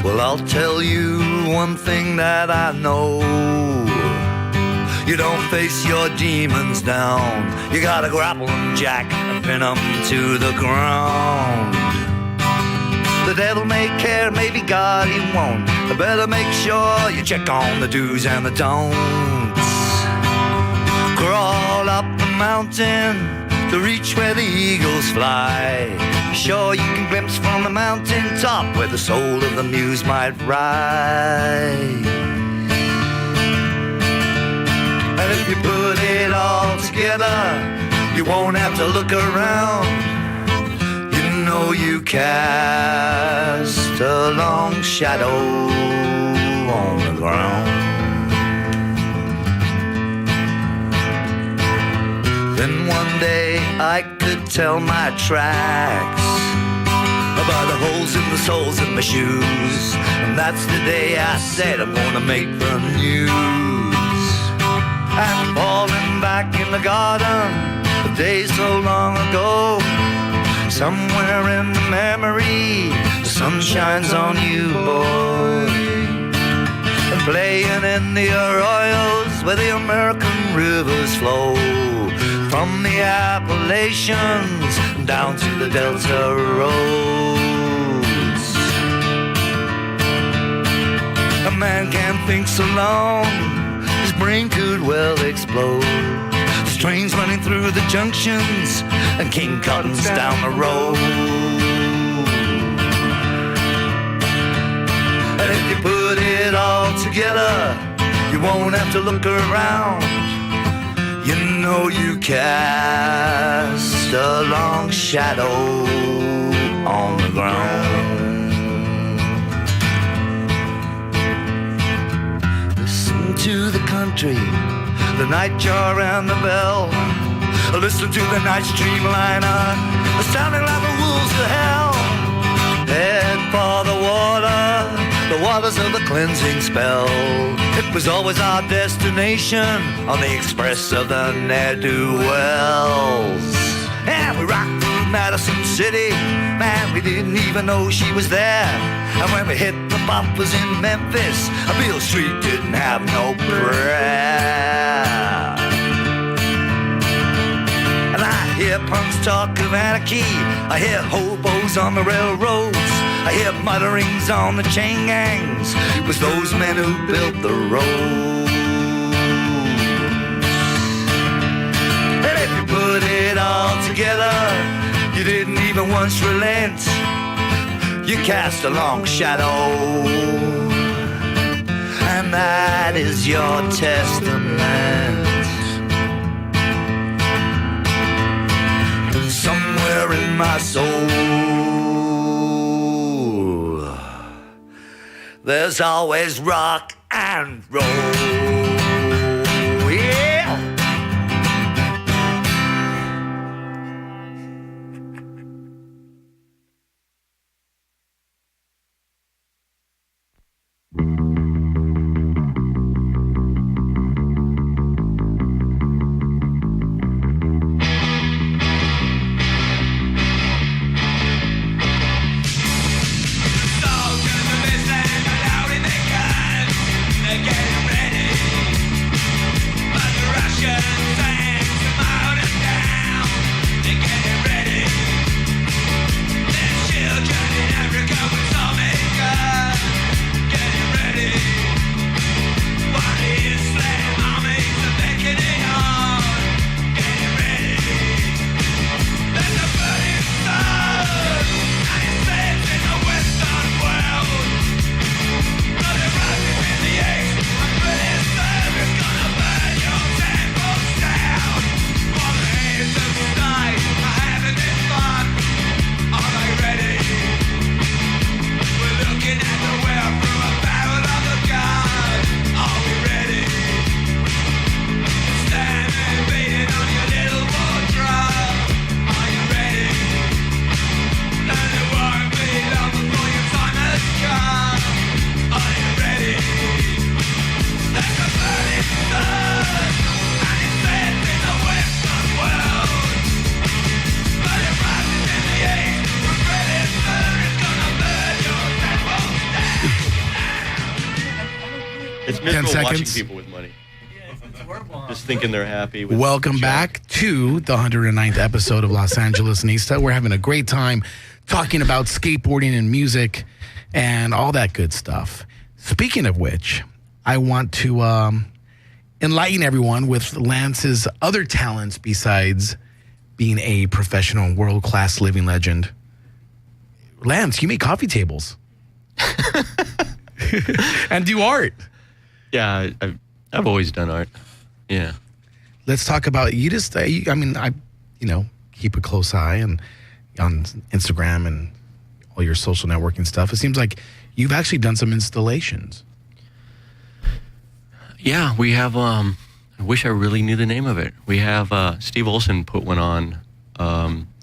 Well, I'll tell you one thing that I know. You don't face your demons down. You gotta grapple them, Jack, and pin them to the ground. The devil may care, maybe God he won't. But better make sure you check on the do's and the don'ts. Crawl up the mountain to reach where the eagles fly. Sure you can glimpse from the mountain top where the soul of the muse might rise. And if you put it all together, you won't have to look around. You know you cast a long shadow on the ground. Then one day I could tell my tracks by the holes in the soles of my shoes. And that's the day I said I'm gonna make the news. I'm falling back in the garden, the days so long ago. Somewhere in the memory, the sun shines on you, boy. And playing in the arroyos where the American rivers flow. From the Appalachians down to the Delta roads. A man can't think so long, his brain could well explode. There's trains running through the junctions and King Cotton's down the road. And if you put it all together, you won't have to look around. You know you cast a long shadow on the ground. Listen to the country, the nightjar and the bell. Listen to the night streamliner, sounding like the wolves of hell. Head for the waters of the cleansing spell. It was always our destination on the express of the ne'er-do-wells. And we rocked through Madison City, man, we didn't even know she was there. And when we hit the bumpers in Memphis, Beale Street didn't have no prayer. And I hear punks talk of anarchy, I hear hobos on the railroads, I hear mutterings on the chain gangs. It was those men who built the roads. And if you put it all together, you didn't even once relent. You cast a long shadow, and that is your testament. Somewhere in my soul, there's always rock and roll. Yeah. 10 People seconds. Watching people with money. Just thinking they're happy. With Welcome back to the 109th episode of Los Angeles Nista. We're having a great time talking about skateboarding and music and all that good stuff. Speaking of which, I want to enlighten everyone with Lance's other talents besides being a professional world-class living legend. Lance, you make coffee tables and do art. Yeah, I've always done art. Yeah. Let's talk about you. Just, I keep a close eye and on Instagram and all your social networking stuff. It seems like you've actually done some installations. Yeah, we have. I wish I really knew the name of it. We have Steve Olson put one on,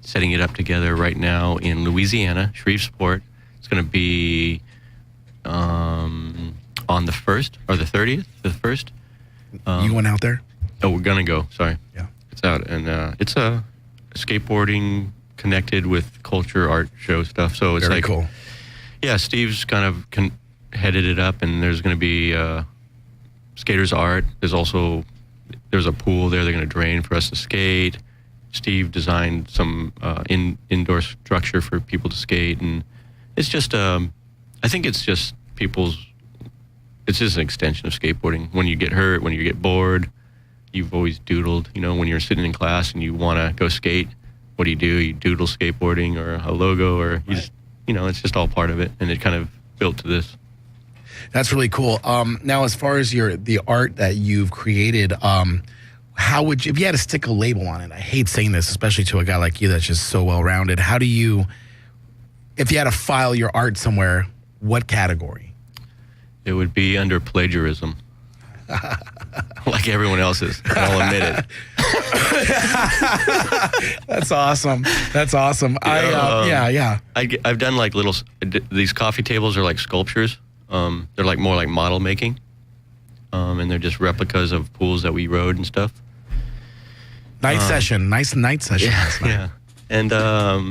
setting it up together right now in Louisiana, Shreveport. It's going to be on the 1st or the 30th, the 1st. You went out there? Oh, we're going to go. Sorry. Yeah. It's out. And it's a skateboarding connected with culture, art show stuff. So it's very like, cool. Yeah, Steve's kind of headed it up, and there's going to be skaters art. There's a pool there they're going to drain for us to skate. Steve designed some indoor structure for people to skate, and it's just I think it's just it's just an extension of skateboarding. When you get hurt, when you get bored, you've always doodled. When you're sitting in class and you want to go skate, what do? You doodle skateboarding or a logo, or you just, it's just all part of it, and it kind of built to this. That's really cool. Now, as far as the art that you've created, how would you, if you had to stick a label on it? I hate saying this, especially to a guy like you that's just so well-rounded. How do you, if you had to file your art somewhere, what category? It would be under plagiarism. Like everyone else's. I'll admit it. That's awesome. That's awesome. I've done like these coffee tables are like sculptures. They're like more like model making. And they're just replicas of pools that we rode and stuff. Nice night session. Yeah. And I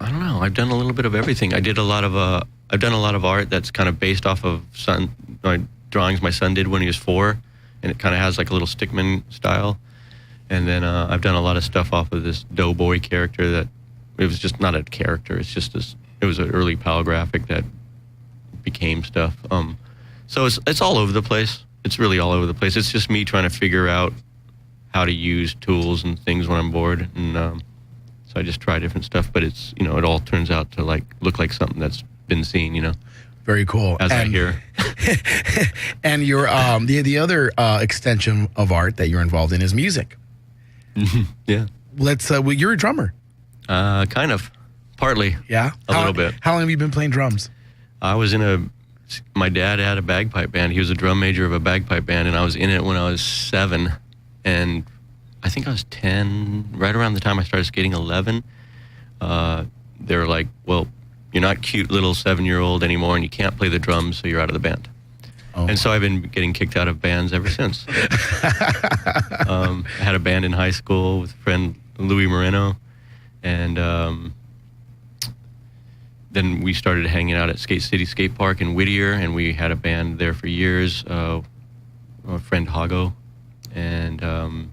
don't know. I've done a little bit of everything. I've done a lot of art that's kind of based off of drawings my son did when he was 4, and it kind of has like a little stickman style. And then I've done a lot of stuff off of this Doughboy character that it was just not a character. It's just it was an early pal graphic that became stuff. So it's all over the place. It's really all over the place. It's just me trying to figure out how to use tools and things when I'm bored, and so I just try different stuff. But it's it all turns out to look like something that's been seen. Very cool. I hear. And your the other extension of art that you're involved in is music. Yeah. You're a drummer. Kind of, partly. Yeah. A little bit. How long have you been playing drums? I was my dad had a bagpipe band. He was a drum major of a bagpipe band, and I was in it when I was 7. And I think I was 10, right around the time I started skating, 11. They were like, well, you're not cute little 7-year-old anymore, and you can't play the drums, so you're out of the band. Oh. And so I've been getting kicked out of bands ever since. I had a band in high school with a friend, Louis Moreno, and then we started hanging out at Skate City Skate Park in Whittier, and we had a band there for years, our friend Hago, and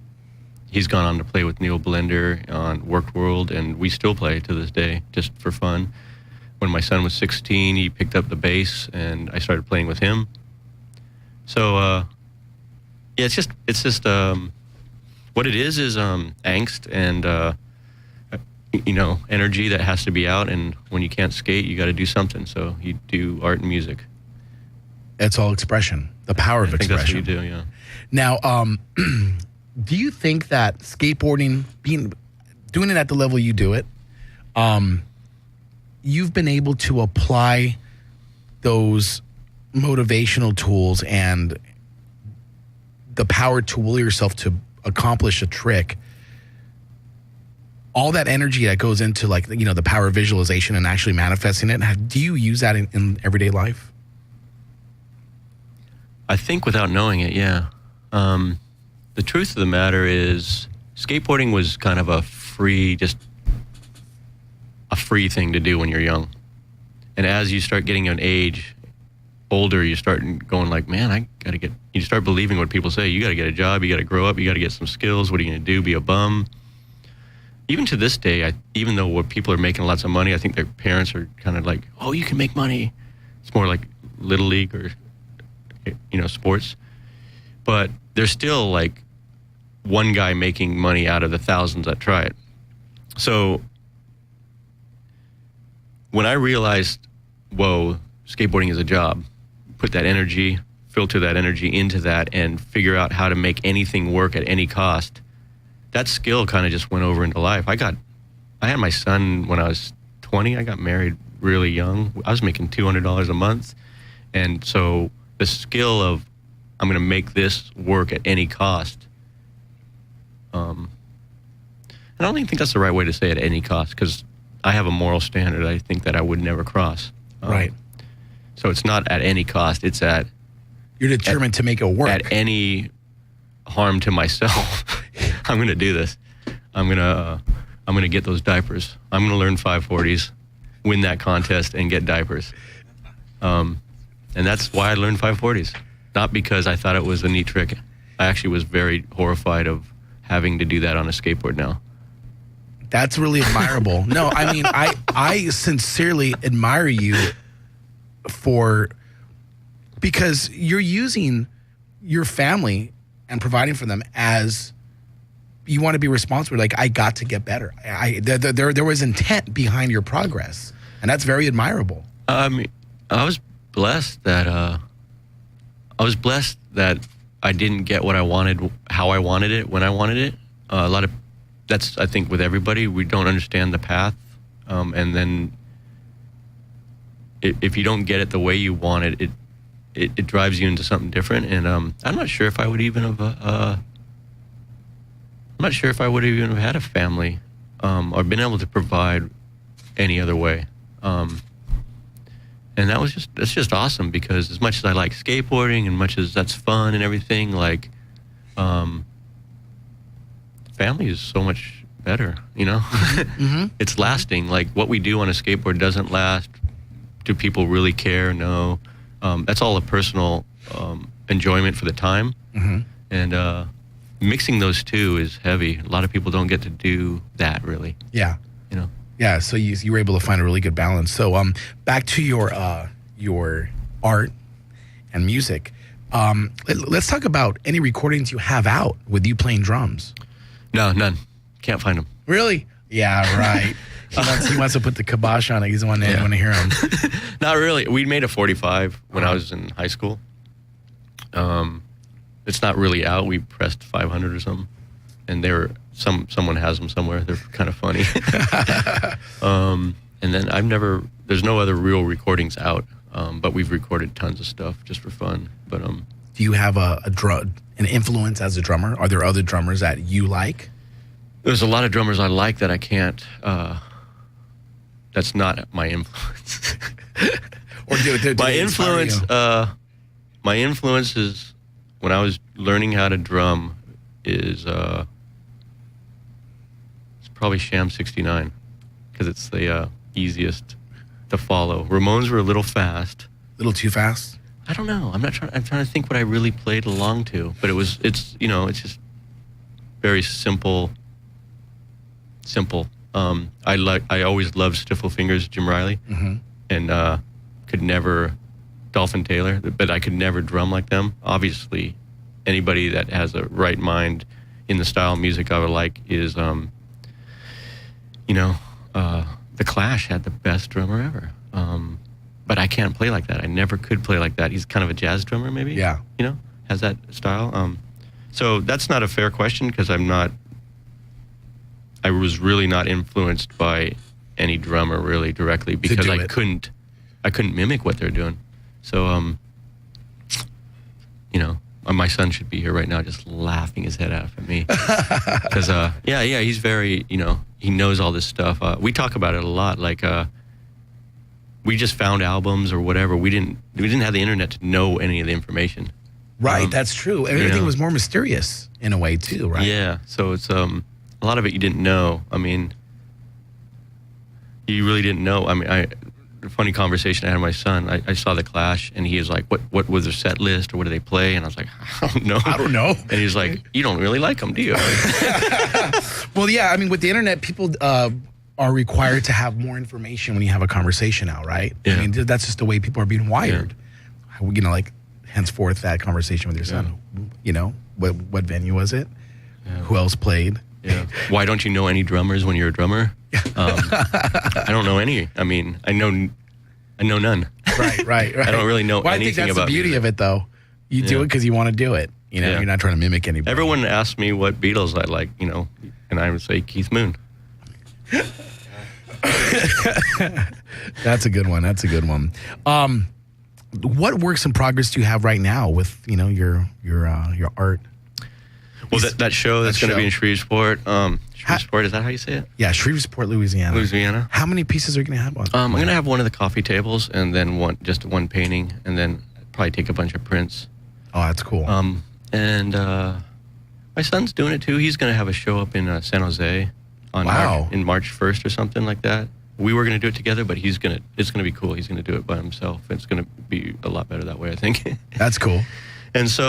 he's gone on to play with Neil Blender on Worked World, and we still play to this day, just for fun. When my son was 16, he picked up the bass, and I started playing with him. So, it's just what it is angst and, energy that has to be out. And when you can't skate, you got to do something. So you do art and music. It's all expression, the power of expression. That's what you do, yeah. Now, do you think that skateboarding, doing it at the level you do it, you've been able to apply those motivational tools and the power to will yourself to accomplish a trick, all that energy that goes into the power of visualization and actually manifesting it, do you use that in everyday life? I think without knowing it, yeah. The truth of the matter is skateboarding was kind of a free thing to do when you're young. And as you start getting an age, older, you start going like, man, you start believing what people say. You got to get a job, you got to grow up, you got to get some skills. What are you going to do? Be a bum? Even to this day, even though what people are making lots of money, I think their parents are kind of like, oh, you can make money. It's more like Little League or, sports. But there's still like one guy making money out of the thousands that try it. So when I realized, whoa, skateboarding is a job, put that energy, filter that energy into that, and figure out how to make anything work at any cost, that skill kind of just went over into life. I had my son when I was 20. I got married really young. I was making $200 a month. And so the skill of, I'm going to make this work at any cost. I don't even think that's the right way to say it, at any cost, because I have a moral standard I think that I would never cross. Right. So it's not at any cost. It's at... You're determined to make it work. At any harm to myself. I'm going to do this. I'm going to get those diapers. I'm going to learn 540s, win that contest, and get diapers. And that's why I learned 540s. Not because I thought it was a neat trick. I actually was very horrified of having to do that on a skateboard now. That's really admirable. No, I mean, I sincerely admire you because you're using your family and providing for them as you want to be responsible. Like, I got to get better. There was intent behind your progress, and that's very admirable. I was blessed that I didn't get what I wanted, how I wanted it, when I wanted it. That's, I think, with everybody. We don't understand the path, and then if you don't get it the way you want it, it drives you into something different. And I'm not sure if I would even have. I'm not sure if I would have even had a family, or been able to provide any other way. And that's just awesome, because as much as I like skateboarding and much as that's fun and everything, like, family is so much better, Mm-hmm. It's lasting. Like, what we do on a skateboard doesn't last. Do people really care? No. That's all a personal enjoyment for the time. Mm-hmm. And mixing those two is heavy. A lot of people don't get to do that, really. Yeah. Yeah, so you were able to find a really good balance. So back to your art and music. Let's talk about any recordings you have out with you playing drums. No, none. Can't find them. Really? Yeah, right. He wants to put the kibosh on it. He's the one that want to hear him. Not really. We made a 45 when I was in high school. It's not really out. We pressed 500 or something, and someone has them somewhere. They're kind of funny. And then there's no other real recordings out, but we've recorded tons of stuff just for fun. But do you have an influence as a drummer? Are there other drummers that you like? There's a lot of drummers I like that I can't. That's not my influence. My influence is, when I was learning how to drum, is it's probably Sham 69, because it's the easiest to follow. Ramones were a little fast. A little too fast? I don't know. I'm trying to think what I really played along to, but it's just very simple. I always loved Stiffle Fingers, Jim Riley, mm-hmm. and could never, Dolphin Taylor, but I could never drum like them. Obviously, anybody that has a right mind in the style of music I would like is, The Clash had the best drummer ever. But I can't play like that. I never could play like that. He's kind of a jazz drummer, maybe. Yeah. Has that style. So that's not a fair question, because I was really not influenced by any drummer really directly, because I couldn't mimic what they're doing. So, my son should be here right now just laughing his head off at me. Because, he's very, he knows all this stuff. We talk about it a lot. Like, we just found albums or whatever. We didn't have the internet to know any of the information. Right, that's true. Everything was more mysterious in a way too, right? Yeah, so it's a lot of it you didn't know. I mean, you really didn't know. I mean, funny conversation I had with my son. I saw the Clash, and he was like, what was their set list, or what do they play? And I was like, I don't know. And he's like, you don't really like them, do you? Well, yeah, I mean, with the internet, people are required to have more information when you have a conversation now, right? Yeah. I mean, that's just the way people are being wired. Yeah. You know, like, henceforth, that conversation with your son, you know, what venue was it? Yeah. Who else played? Yeah. Why don't you know any drummers when you're a drummer? I don't know any. I mean, I know none. Right. I don't really know anything about I think that's the beauty music. of it, though. You do it because you want to do it. You know, you're not trying to mimic anybody. Everyone asks me what Beatles I like, you know, and I would say Keith Moon. That's a good one. What works in progress do you have right now with, you know, your art? Well, that show that's going to be in Shreveport. Shreveport, is that how you say it? Yeah, Shreveport, Louisiana. How many pieces are you going to have on? I'm going to have one of the coffee tables, and then one painting, and then probably take a bunch of prints. Oh, that's cool. And my son's doing it too. He's going to have a show up in San Jose on March 1st or something like that. We were going to do it together, but it's going to be cool. He's going to do it by himself. It's going to be a lot better that way, I think. That's cool. And so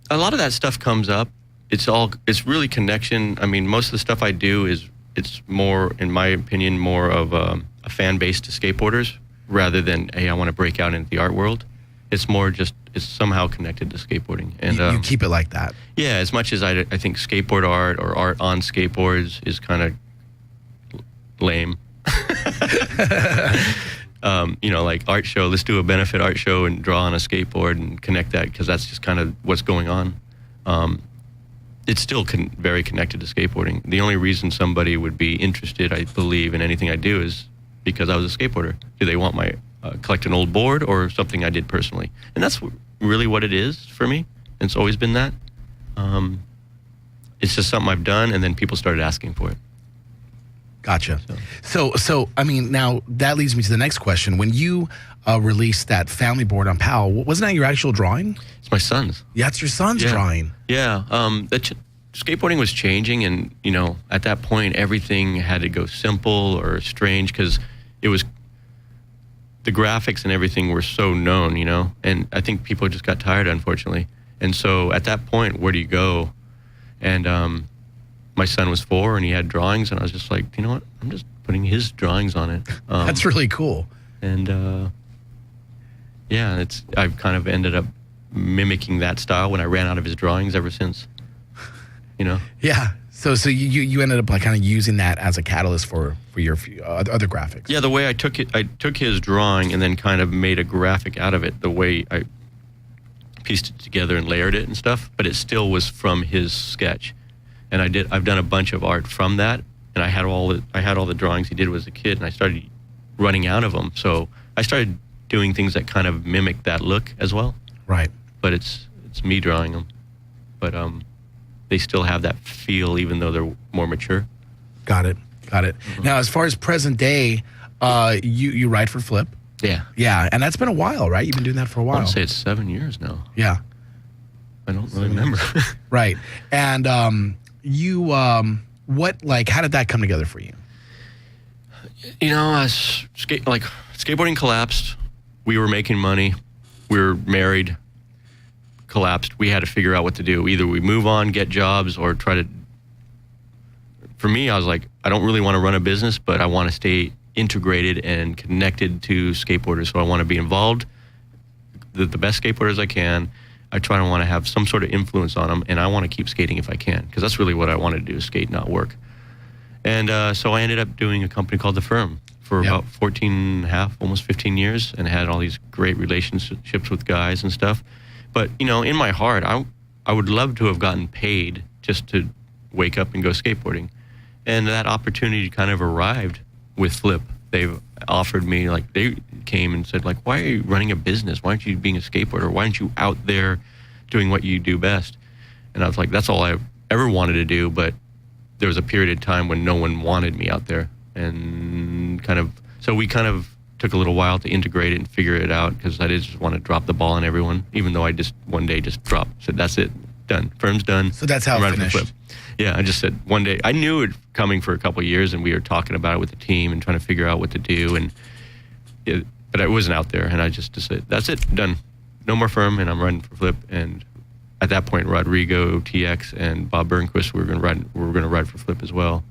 a lot of that stuff comes up. It's really connection. I mean, most of the stuff I do it's more, in my opinion, more of a fan base to skateboarders rather than, hey, I want to break out into the art world. It's more just, it's somehow connected to skateboarding. And you keep it like that. Yeah, as much as I think skateboard art or art on skateboards is kind of lame. You know, like art show, let's do a benefit art show and draw on a skateboard and connect that, because that's just kind of what's going on. It's still very connected to skateboarding. The only reason somebody would be interested, I believe, in anything I do is because I was a skateboarder. Do they want my collect an old board or something I did personally? And that's really what it is for me. It's always been that. It's just something I've done, and then people started asking for it. Gotcha. So I mean, now that leads me to the next question. When you released that family board on PAL, wasn't that your actual drawing? It's my son's. Yeah, it's your son's drawing. Yeah. Skateboarding was changing, and, you know, at that point, everything had to go simple or strange because it was, the graphics and everything were so known, you know, and I think people just got tired, unfortunately. And so at that point, where do you go? And my son was 4 and he had drawings, and I was just like, you know what? I'm just putting his drawings on it. That's really cool. And yeah, I've kind of ended up mimicking that style when I ran out of his drawings ever since. You know? Yeah. So you ended up like kind of using that as a catalyst for your other graphics. Yeah, the way I took his drawing and then kind of made a graphic out of it. The way I pieced it together and layered it and stuff, but it still was from his sketch. And I've done a bunch of art from that, and I had all the drawings he did as a kid, and I started running out of them. So I started doing things that kind of mimic that look as well. Right. But it's me drawing them. But they still have that feel, even though they're more mature. Got it. Mm-hmm. Now, as far as present day, you write for Flip. Yeah. Yeah, and that's been a while, right? You've been doing that for a while. I want to say it's 7 years now. Yeah. I don't really remember. Right. And how did that come together for you? You know, skateboarding collapsed. We were making money. We were married. Collapsed. We had to figure out what to do. Either we move on, get jobs, or try to... For me, I was like, I don't really want to run a business, but I want to stay integrated and connected to skateboarders. So I want to be involved, the best skateboarders I can. I try to want to have some sort of influence on them, and I want to keep skating if I can, because that's really what I want to do, skate, not work. And so I ended up doing a company called The Firm for about 14 and a half, almost 15 years, and had all these great relationships with guys and stuff. But, you know, in my heart, I would love to have gotten paid just to wake up and go skateboarding. And that opportunity kind of arrived with Flip. They've offered me, like, they came and said, like, why are you running a business? Why aren't you being a skateboarder? Why aren't you out there doing what you do best? And I was like, that's all I ever wanted to do, but there was a period of time when no one wanted me out there. And so we kind of took a little while to integrate it and figure it out, because I didn't just want to drop the ball on everyone, even though I just one day just dropped, said, that's it, done. Firm's done. So that's how it finished. Yeah, I just said one day, I knew it coming for a couple of years, and we were talking about it with the team and trying to figure out what to do. And but I wasn't out there, and I just decided, that's it, done. No more firm, and I'm running for Flip. And at that point, Rodrigo, TX, and Bob Burnquist were going to ride for Flip as well.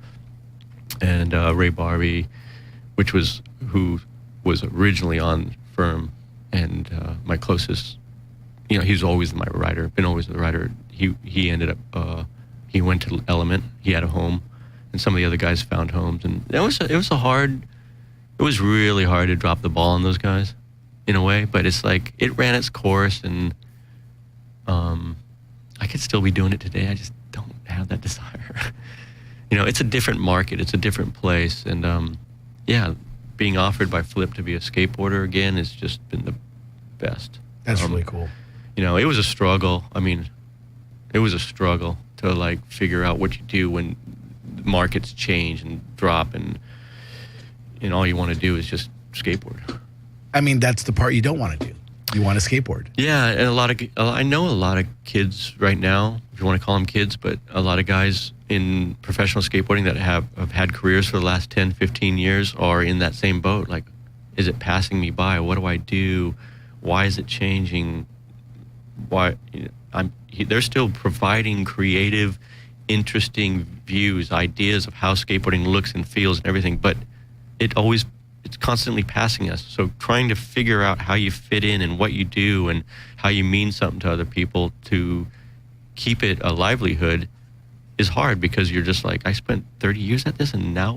And Ray Barbie, who was originally on firm, and my closest, he's always my rider, been always the rider. He ended up, he went to Element. He had a home, and some of the other guys found homes, and it was really hard to drop the ball on those guys, in a way. But it's like it ran its course, and I could still be doing it today. I just don't have that desire. It's a different market. It's a different place, and being offered by Flip to be a skateboarder again has just been the best. That's really cool. It was a struggle. I mean, it was a struggle to like figure out what you do when markets change and drop, and all you want to do is just skateboard. I mean, that's the part you don't want to do. You want to skateboard. Yeah, and I know a lot of kids right now, if you want to call them kids, but a lot of guys in professional skateboarding that have had careers for the last 10, 15 years are in that same boat. Like, is it passing me by? What do I do? Why is it changing? Why? They're still providing creative, interesting views, ideas of how skateboarding looks and feels and everything, but it's constantly passing us. So trying to figure out how you fit in and what you do and how you mean something to other people to keep it a livelihood is hard, because you're just like, I spent 30 years at this, and now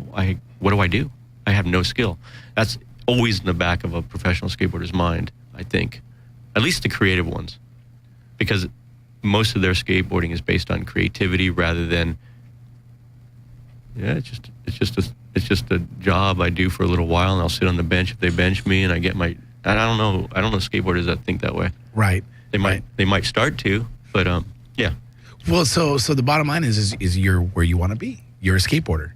what do I do? I have no skill. That's always in the back of a professional skateboarder's mind, I think. At least the creative ones. Because most of their skateboarding is based on creativity rather than, it's just a job I do for a little while, and I'll sit on the bench if they bench me, and I get my. I don't know skateboarders that think that way. Right. They might start to, but yeah. Well, so the bottom line is you're where you want to be. You're a skateboarder.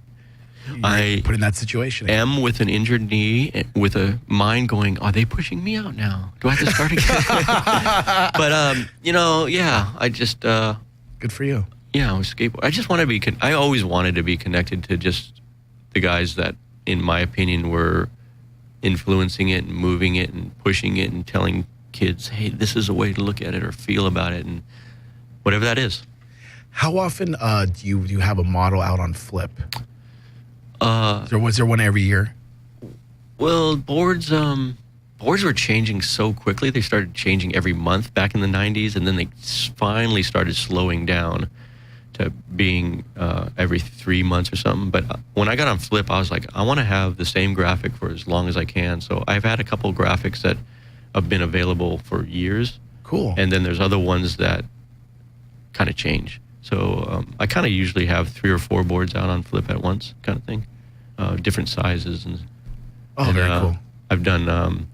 I put in that situation. Am with an injured knee, with a mind going, are they pushing me out now? Do I have to start again? But I just good for you. Yeah, with skateboard. I just want to be. I always wanted to be connected to just the guys that, in my opinion, were influencing it and moving it and pushing it and telling kids, hey, this is a way to look at it or feel about it, and whatever that is. How often do you have a model out on Flip? Was there one every year? Well, boards were changing so quickly. They started changing every month back in the 90s, and then they finally started slowing down to being every 3 months or something. But when I got on Flip, I was like, I want to have the same graphic for as long as I can. So I've had a couple graphics that have been available for years. Cool. And then there's other ones that kind of change. So I kind of usually have 3 or 4 boards out on Flip at once, kind of thing. Different sizes. Very cool. I've done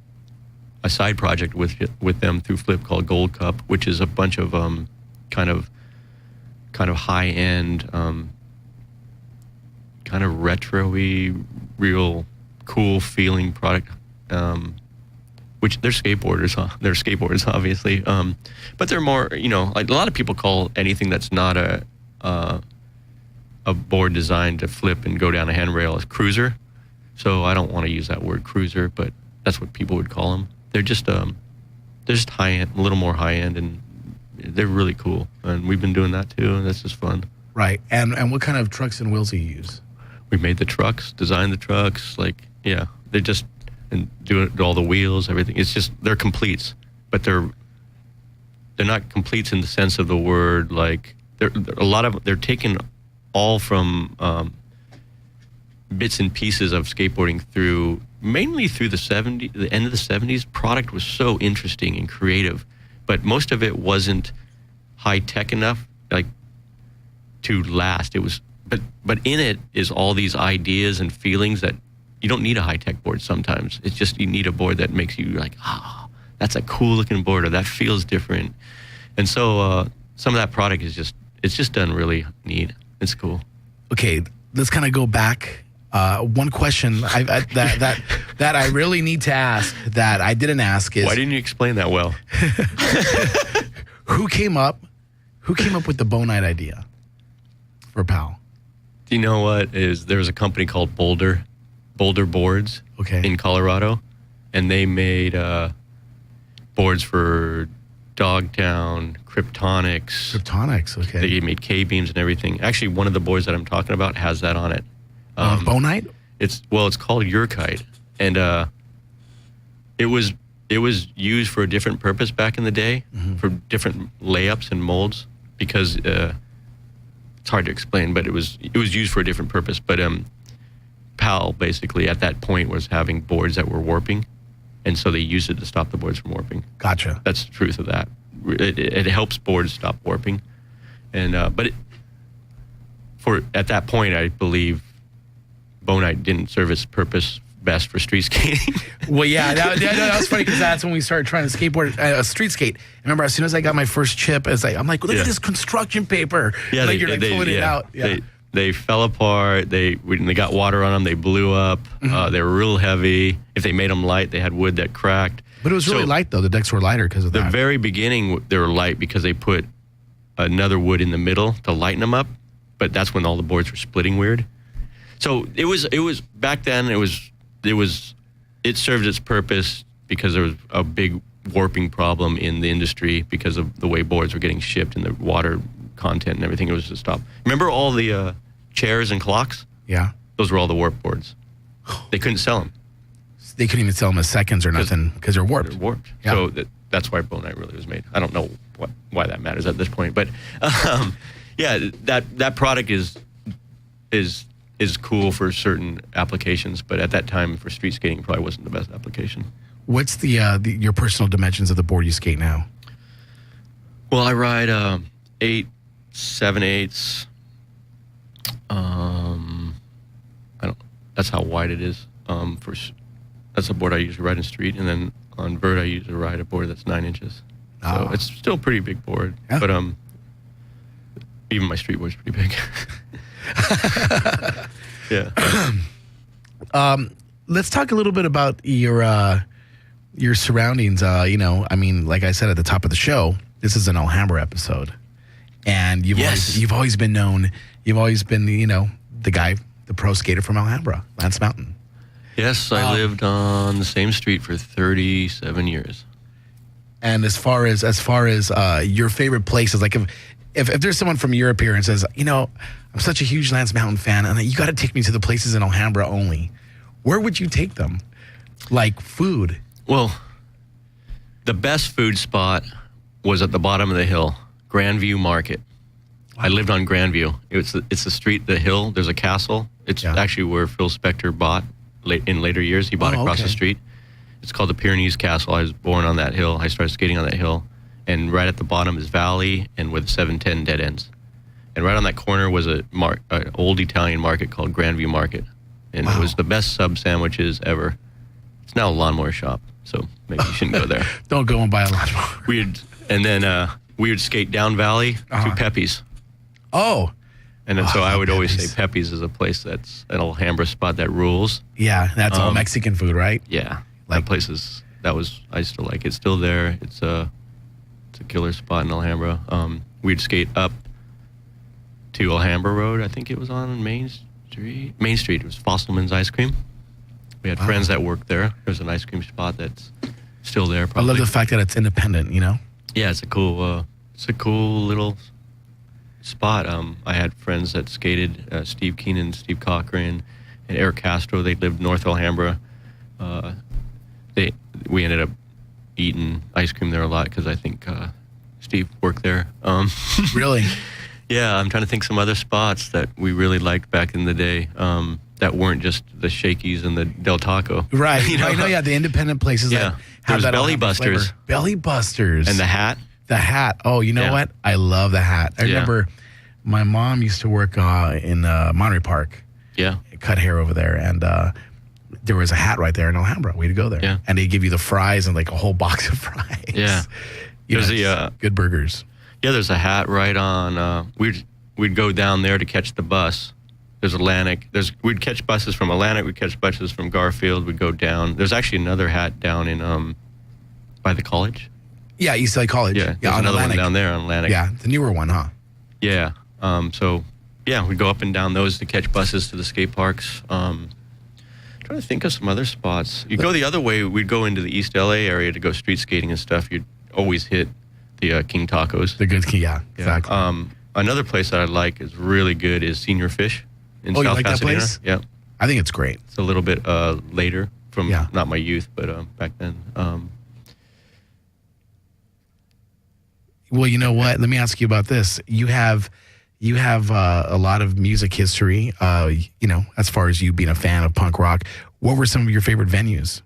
a side project with them through Flip called Gold Cup, which is a bunch of kind of high end, kind of retro-y, real cool feeling product. Which they're skateboarders, obviously. But they're more, like a lot of people call anything that's not a board designed to flip and go down a handrail as cruiser. So I don't want to use that word cruiser, but that's what people would call them. They're just high end, a little more high end, and they're really cool. And we've been doing that too, and that's just fun. Right. And what kind of trucks and wheels do you use? We made the trucks, designed the trucks. They just and do all the wheels, everything. It's just they're completes, but they're not completes in the sense of the word. Like they're taken all from bits and pieces of skateboarding mainly through the end of the 70s. Product was so interesting and creative, but most of it wasn't high tech enough, like, to last. It was, but in it is all these ideas and feelings that you don't need a high tech board sometimes. It's just you need a board that makes you like, that's a cool looking board, or that feels different. And so some of that product is just done really neat. It's cool. Okay, let's kind of go back. One question that I really need to ask that I didn't ask is, why didn't you explain that well? Who came up with the Bonite idea for PAL? Do you know what is? There was a company called Boulder Boards, in Colorado, and they made boards for Dogtown, Kryptonics. Okay. They made K-beams and everything. Actually, one of the boards that I'm talking about has that on it. Bonite? It's called Urkite, and it was used for a different purpose back in the day, for different layups and molds, because it's hard to explain, but it was used for a different purpose. But PAL basically at that point was having boards that were warping, and so they used it to stop the boards from warping. Gotcha. That's the truth of that. It helps boards stop warping, and at that point, I believe Bonite didn't serve its purpose best for street skating. Well, yeah, that was funny because that's when we started trying to skateboard, street skate. Remember, as soon as I got my first chip, I'm like, look at this construction paper. Yeah, like you're pulling it out. Yeah. They fell apart. When they got water on them, they blew up. They were real heavy. If they made them light, they had wood that cracked. But it was really light, though. The decks were lighter because of that. The very beginning, they were light because they put another wood in the middle to lighten them up. But that's when all the boards were splitting weird. So it was back then. It served its purpose because there was a big warping problem in the industry because of the way boards were getting shipped and the water content and everything. It was to stop. Remember all the chairs and clocks? Yeah. Those were all the warp boards. They couldn't sell them. They couldn't even sell them as seconds or nothing because they're warped. They're warped. Yeah. So that's why Bonite really was made. I don't know why that matters at this point, but yeah, that product is cool for certain applications, but at that time for street skating, probably wasn't the best application. What's your personal dimensions of the board you skate now? Well, I ride 8 7/8. That's how wide it is. That's a board I usually ride in street, and then on vert I usually ride a board that's 9 inches. So it's still a pretty big board, but even my street board's pretty big. Yeah. Let's talk a little bit about your surroundings. Like I said at the top of the show, this is an Alhambra episode, and you've always been known. You've always been, the pro skater from Alhambra, Lance Mountain. Yes, I lived on the same street for 37 years. And as far as your favorite places, like if there's someone from Europe here and says, I'm such a huge Lance Mountain fan, and you got to take me to the places in Alhambra only, where would you take them? Like food? Well, the best food spot was at the bottom of the hill, Grandview Market. Wow. I lived on Grandview. It's a street, the hill. There's a castle. It's actually where Phil Spector bought in later years. He bought across the street. It's called the Pyrenees Castle. I was born on that hill. I started skating on that hill. And right at the bottom is Valley and with 710 dead ends. And right on that corner was an old Italian market called Grandview Market. And it was the best sub sandwiches ever. It's now a lawnmower shop, so maybe you shouldn't go there. Don't go and buy a lawnmower. We would skate down Valley to Pepe's. Oh. And then so I would always say Pepe's is a place that's an Alhambra spot that rules. Yeah, that's all Mexican food, right? Yeah. That place I still like it. It's still there. It's a killer spot in Alhambra. We'd skate up to Alhambra Road. I think it was on Main Street. It was Fosselman's Ice Cream. We had friends that worked there. There's an ice cream spot that's still there. Probably. I love the fact that it's independent, Yeah, it's a cool little spot. I had friends that skated, Steve Keenan, Steve Cochran, and Eric Castro. They lived north Alhambra. We ended up eating ice cream there a lot because I think Steve worked there. Really? Yeah, I'm trying to think some other spots that we really liked back in the day that weren't just the Shakey's and the Del Taco. Right. I know, the independent places that have that Belly Busters. Belly Busters. And the Hat. The Hat. Oh, you know what? I love the Hat. I remember my mom used to work in Monterey Park. Yeah. Cut hair over there, and there was a Hat right there in Alhambra. We'd go there. Yeah. And they'd give you the fries and like a whole box of fries. Yeah. There's good burgers. Yeah, there's a Hat right on. We'd go down there to catch the bus. There's Atlantic. We'd catch buses from Atlantic. We'd catch buses from Garfield. We'd go down. There's actually another Hat down in by the college. Yeah, East LA College. Yeah, there's another Atlantic. one down there on Atlantic. Yeah, the newer one, huh? Yeah. We'd go up and down those to catch buses to the skate parks. Trying trying to think of some other spots. You go the other way, we'd go into the East LA area to go street skating and stuff. You'd always hit the King Tacos. The good King, yeah, exactly. Another place that I like is really good is Senior Fish in South you like Pasadena. that place? Yeah. I think it's great. It's a little bit later from not my youth, but back then. Well, you know what? Let me ask you about this. You have a lot of music history, as far as you being a fan of punk rock. What were some of your favorite venues?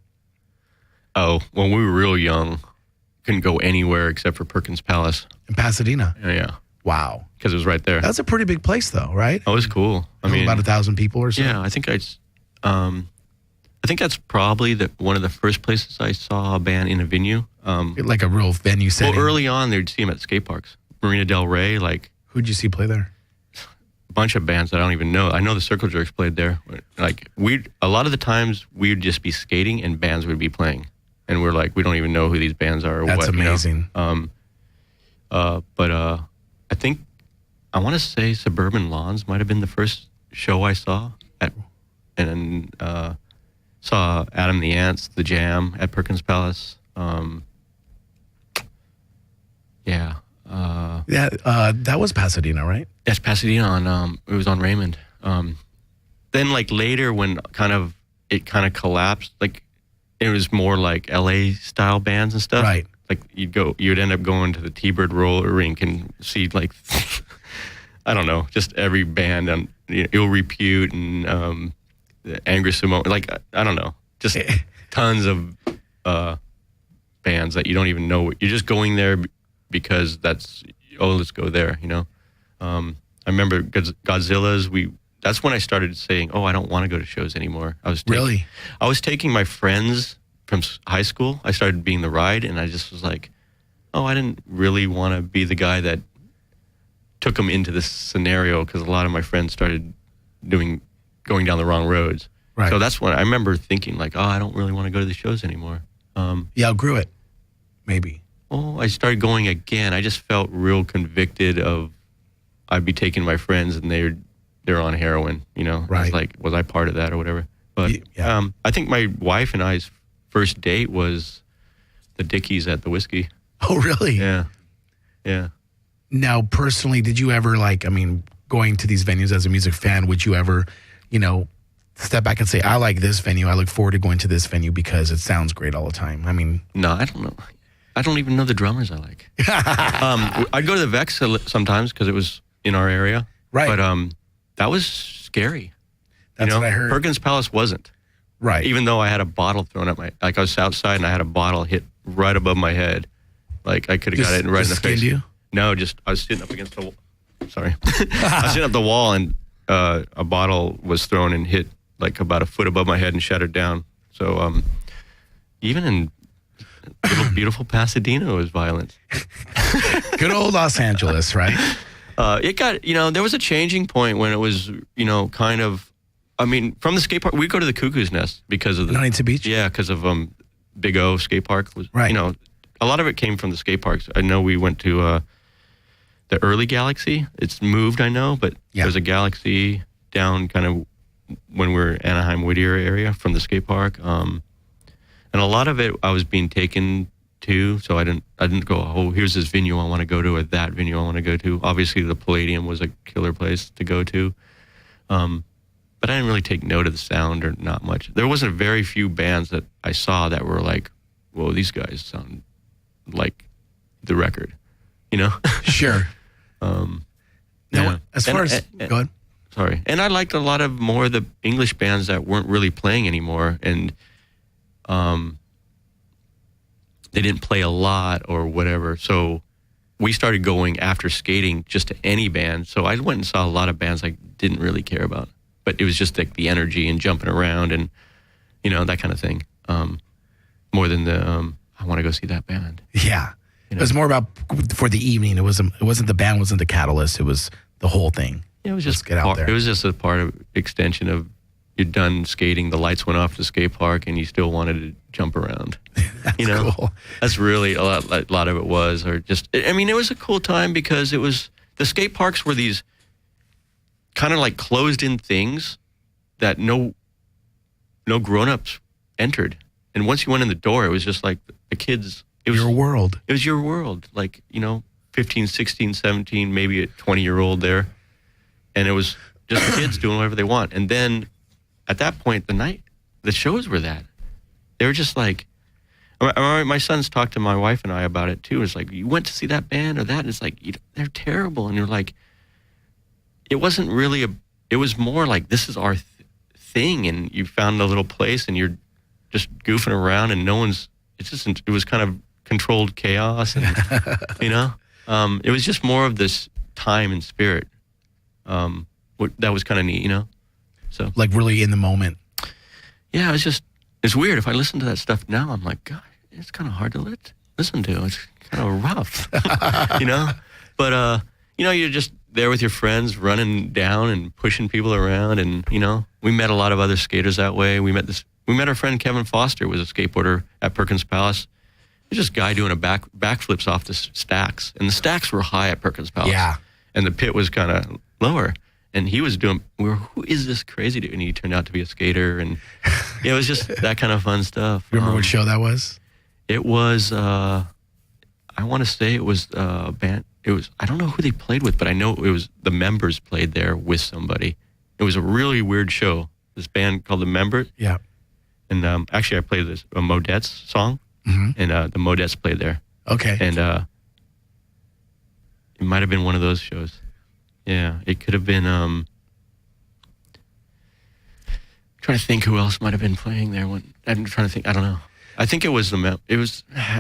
Oh, when we were real young, couldn't go anywhere except for Perkins Palace. In Pasadena? Yeah. Wow. Because it was right there. That's a pretty big place, though, right? Oh, it was cool. I mean, about 1,000 people or so? Yeah, I think that's probably one of the first places I saw a band in a venue. Like a real venue setting? Well, early on, they'd see them at skate parks. Marina Del Rey, like... Who'd you see play there? A bunch of bands that I don't even know. I know the Circle Jerks played there. Like, a lot of the times, we'd just be skating and bands would be playing. And we're like, we don't even know who these bands are or That's what. That's amazing. But I think, I want to say Suburban Lawns might have been the first show I saw. And saw Adam the Ants, The Jam at Perkins Palace. That was Pasadena, right? That's Pasadena. It was on Raymond. Then, like later, when it kind of collapsed, like it was more like LA style bands and stuff. Right. Like you'd end up going to the T-Bird roller rink and see like, I don't know, just every band on Ill Repute and Angry Simone. Like I don't know, just tons of bands that you don't even know. You're just going there because let's go there, I remember Godzilla's, that's when I started saying, I don't want to go to shows anymore. I was taking my friends from high school. I started being the ride, and I just was like, I didn't really want to be the guy that took them into this scenario, because a lot of my friends started going down the wrong roads. Right. So that's when I remember thinking like, I don't really want to go to the shows anymore. You outgrew it, maybe. I started going again. I just felt real convicted of I'd be taking my friends and they're on heroin, Right. It's like, was I part of that or whatever? But I think my wife and I's first date was the Dickies at the Whiskey. Oh, really? Yeah. Yeah. Now, personally, did you ever going to these venues as a music fan, would you ever, step back and say, I like this venue. I look forward to going to this venue because it sounds great all the time. I mean... No, I don't know. I don't even know the drummers I like. I'd go to the Vex sometimes because it was in our area. Right. But that was scary. That's what I heard. Perkins Palace wasn't. Right. Even though I had a bottle thrown at I was outside and I had a bottle hit right above my head. Like I could have got it right in the face. You? No, I was sitting up against the wall. Sorry. I was sitting up the wall and a bottle was thrown and hit like about a foot above my head and shattered down. So even in beautiful Pasadena was violent. Good old Los Angeles, right? It got, there was a changing point when it was, kind of, from the skate park, we'd go to the Cuckoo's Nest because of the... Huntington Beach? Yeah, because of Big O skate park. Right. A lot of it came from the skate parks. I know we went to the early Galaxy. It's moved, I know, but there's a Galaxy down kind of when we were Anaheim, Whittier area from the skate park. And a lot of it I was being taken to, so I didn't go, here's this venue I want to go to or that venue I want to go to. Obviously, the Palladium was a killer place to go to. But I didn't really take note of the sound or not much. There wasn't very few bands that I saw that were like, whoa, these guys sound like the record, Sure. As far as... Go ahead. Sorry. And I liked a lot of more of the English bands that weren't really playing anymore. And they didn't play a lot or whatever. So we started going after skating just to any band. So I went and saw a lot of bands I didn't really care about. But it was just like the energy and jumping around and, that kind of thing. More than the, I want to go see that band. Yeah. It was more about for the evening. It wasn't the band wasn't the catalyst. It was the whole thing. Yeah, it was just get out there. It was just a part of extension of you're done skating. The lights went off the skate park, and you still wanted to jump around. That's cool. That's really a lot of it was, or just. It was a cool time because it was the skate parks were these kind of like closed-in things that no no grown-ups entered. And once you went in the door, it was just like the kids. It was your world. It was your world. Like, 15, 16, 17, maybe a 20-year-old there. And it was just the kids doing whatever they want. And then at that point, the shows were that. They were just like, my sons talked to my wife and I about it too. It's like, you went to see that band or that? And it's like, they're terrible. And you're like, it wasn't really it was more like, this is our thing. And you found a little place and you're just goofing around and it was kind of controlled chaos. And, it was just more of this time and spirit. That was kind of neat, So like really in the moment. Yeah, it's weird. If I listen to that stuff now, I'm like, God, it's kind of hard to listen to. It's kind of rough, But, you're just there with your friends running down and pushing people around. And, we met a lot of other skaters that way. We met our friend Kevin Foster, was a skateboarder at Perkins Palace. He was just a guy doing backflips off the stacks. And the stacks were high at Perkins Palace. Yeah. And the pit was kind of lower. And he was who is this crazy dude? And he turned out to be a skater. And it was just that kind of fun stuff. Remember what show that was? It was, I want to say it was a band. I don't know who they played with, but I know it was the Members played there with somebody. It was a really weird show. This band called the Members. Yeah. And actually I played a Modettes song. Mm-hmm. And the Modettes played there. Okay. And it might have been one of those shows. Yeah, it could have been, trying to think who else might have been playing there. I'm trying to think, I don't know. I think it was I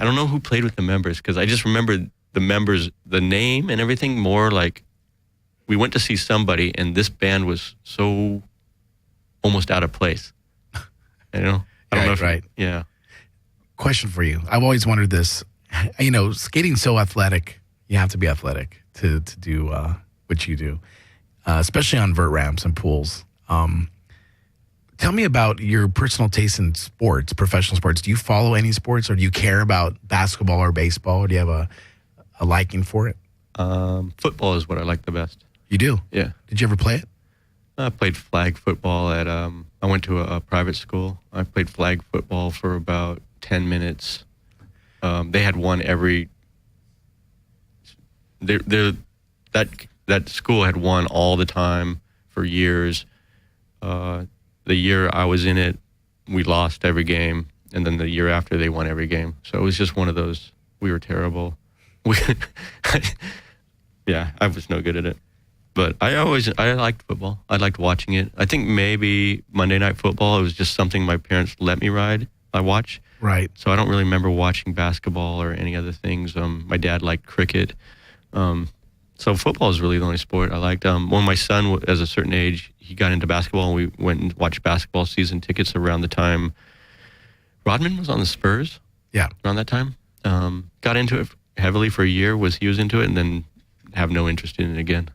don't know who played with the Members, because I just remember the Members, the name and everything, more like we went to see somebody and this band was so almost out of place. I don't know. Right. Yeah. Question for you. I've always wondered this. Skating's so athletic. You have to be athletic to do what you do, especially on vert ramps and pools. Tell me about your personal taste in sports, professional sports. Do you follow any sports, or do you care about basketball or baseball? Or do you have a liking for it? Football is what I like the best. You do? Yeah. Did you ever play it? I played flag football at, I went to a private school. I played flag football for about 10 minutes. They had one every, that school had won all the time for years. The year I was in it, we lost every game. And then the year after, they won every game. So it was just one of those, we were terrible. Yeah, I was no good at it. But I liked football. I liked watching it. I think maybe Monday Night Football, it was just something my parents let me watch. Right. So I don't really remember watching basketball or any other things. My dad liked cricket. So football is really the only sport I liked. When my son was a certain age, he got into basketball, and we went and watched basketball season tickets around the time Rodman was on the Spurs. Yeah. Around that time. Got into it heavily for a year, he was into it, and then have no interest in it again.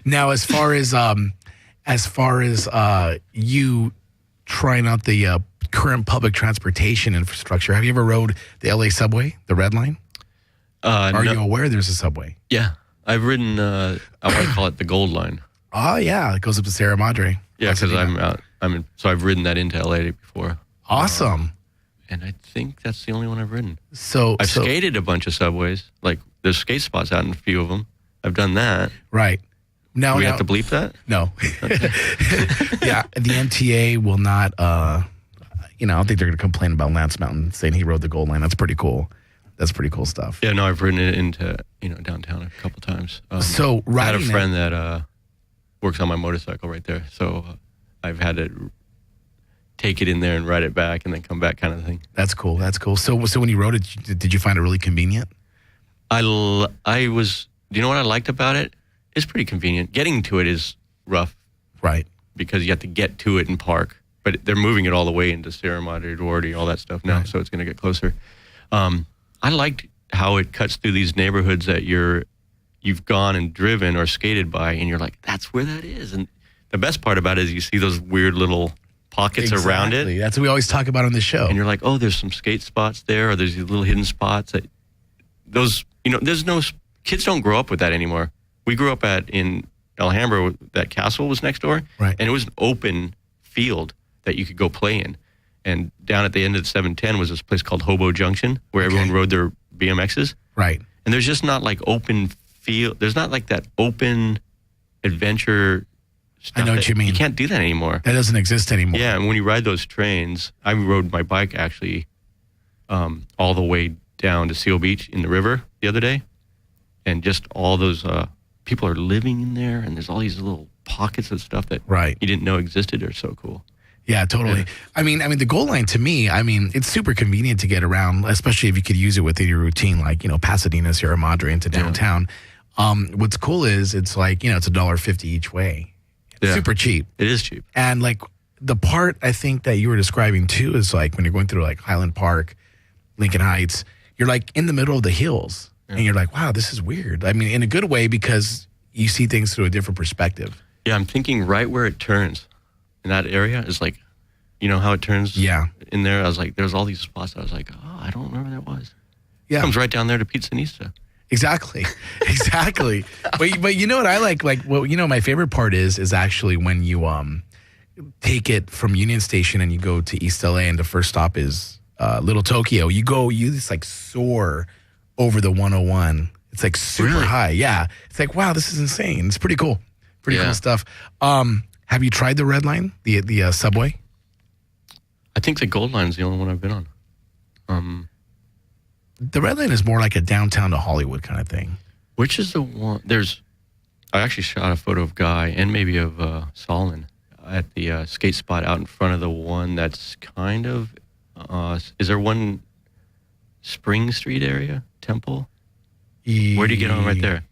Now, as far as you trying out the current public transportation infrastructure, have you ever rode the LA subway, the Red Line? Are you aware there's a subway? Yeah, I've ridden. I want to call it the Gold Line. Oh yeah, it goes up to Sierra Madre. Yeah, because so I've ridden that into LA before. Awesome. And I think that's the only one I've ridden. So I've skated a bunch of subways. Like, there's skate spots out in a few of them. I've done that. Right. Now, do we have to bleep that? No. Yeah, the MTA will not, I don't think they're going to complain about Lance Mountain saying he rode the Gold Line. That's pretty cool. That's pretty cool stuff. Yeah, no, I've ridden it into, downtown a couple times. So I had a friend that works on my motorcycle right there. So I've had to take it in there and ride it back and then come back, kind of thing. That's cool. That's cool. So when you rode it, did you find it really convenient? Do you know what I liked about it? It's pretty convenient. Getting to it is rough. Right. Because you have to get to it and park. But they're moving it all the way into Sierra Madre, Duarte, all that stuff now, so it's going to get closer. I liked how it cuts through these neighborhoods that you've gone and driven or skated by, and you're like, that's where that is. And the best part about it is you see those weird little pockets around it. That's what we always talk about on the show. And you're like, oh, there's some skate spots there, or there's these little hidden spots that there's no kids don't grow up with that anymore. We grew up in Alhambra, that castle was next door, right? And it was an open field that you could go play in. And down at the end of the 710 was this place called Hobo Junction, where everyone rode their BMXs. Right. And there's just not like open field. There's not like that open adventure stuff. I know what you mean. You can't do that anymore. That doesn't exist anymore. Yeah, and when you ride those trains, I rode my bike actually all the way down to Seal Beach in the river the other day. And just all those people are living in there, and there's all these little pockets of stuff that you didn't know existed are so cool. Yeah, totally. Yeah. I mean, the Gold Line to me, it's super convenient to get around, especially if you could use it within your routine, like, Pasadena, Sierra Madre into downtown. What's cool is it's like, it's $1.50 each way. It's super cheap. It is cheap. And like the part I think that you were describing too is like when you're going through like Highland Park, Lincoln Heights, you're like in the middle of the hills and you're like, wow, this is weird. I mean, in a good way because you see things through a different perspective. Yeah, I'm thinking right where it turns. In that area is like, how it turns in there. I was like, there's all these spots. I was like, oh, I don't remember that was. Yeah. It comes right down there to Pizzanista. Exactly. But you know what I like? Like, my favorite part is actually when you take it from Union Station and you go to East LA and the first stop is Little Tokyo. You just like soar over the 101. It's like super high. Yeah. It's like, wow, this is insane. It's pretty cool. Pretty cool stuff. Have you tried the Red Line, the subway? I think the Gold Line is the only one I've been on. The Red Line is more like a downtown to Hollywood kind of thing. Which is the one? I actually shot a photo of Guy and maybe of Solomon at the skate spot out in front of the one that's kind of, is there one Spring Street area, Temple? Where do you get on right there?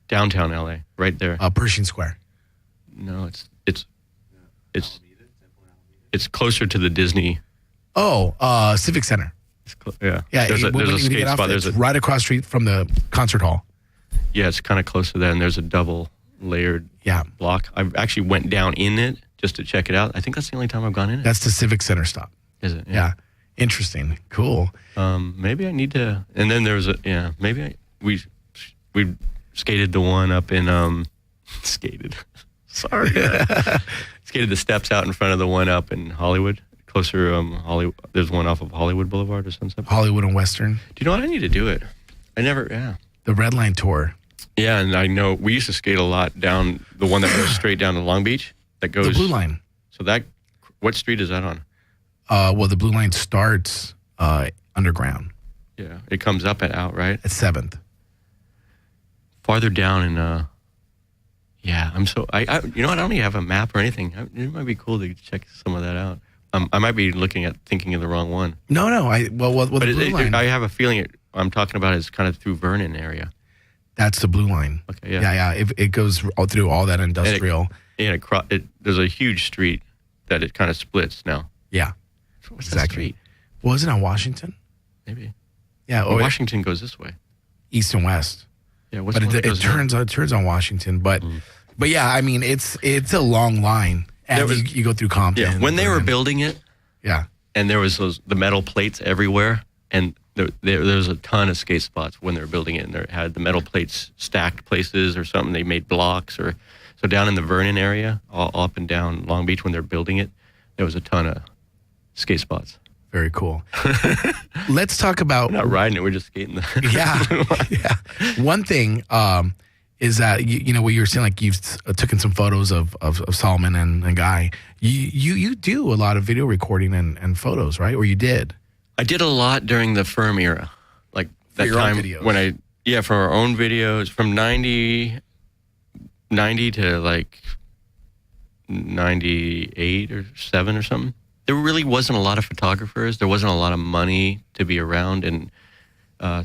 Downtown LA, right there. Pershing Square. No, it's closer to the Disney. Oh, Civic Center. Yeah. Yeah. There's a skate spot. It's right across the street from the concert hall. Yeah, it's kind of close to that, and there's a double layered block. I actually went down in it just to check it out. I think that's the only time I've gone in it. That's the Civic Center stop. Is it? Yeah. Interesting. Cool. Maybe I need to. And then there was we skated the one up in skated. Sorry. Skated the steps out in front of the one up in Hollywood. Closer, Hollywood. There's one off of Hollywood Boulevard or Sunset. Hollywood and Western. Do you know what? I need to do it. I never. Yeah. The Red Line tour. Yeah, and I know we used to skate a lot down the one that goes straight down to Long Beach. That goes the Blue Line. So what street is that on? Well, the Blue Line starts underground. Yeah, it comes up and out, right? At 7th. Farther down in. Yeah, I'm so. I you know what? I don't even have a map or anything. It might be cool to check some of that out. I might be thinking of the wrong one. No. The Blue Line. I have a feeling I'm talking about is kind of through Vernon area. That's the Blue Line. Okay, yeah. Yeah. It goes all through all that industrial. There's a huge street that it kind of splits now. Yeah. What's that street? Well, is it on Washington? Maybe. Yeah. Well, Washington goes this way. East and west. Yeah. But it turns on Washington. But yeah, it's a long line. And you go through Compton. Yeah. When they were building it. Yeah. And there was the metal plates everywhere, and there was a ton of skate spots when they were building it, and they had the metal plates stacked places or something. They made blocks so down in the Vernon area, all up and down Long Beach when they're building it, there was a ton of skate spots. Very cool. Let's talk about. We're not riding it; we're just skating. Yeah. One thing is that you know what you were saying, like you've taken some photos of Solomon and Guy. You do a lot of video recording and photos, right? Or you did? I did a lot during the Firm era, like that time when for our own videos from 90 to like 98 or 7 or something. There really wasn't a lot of photographers. There wasn't a lot of money to be around, and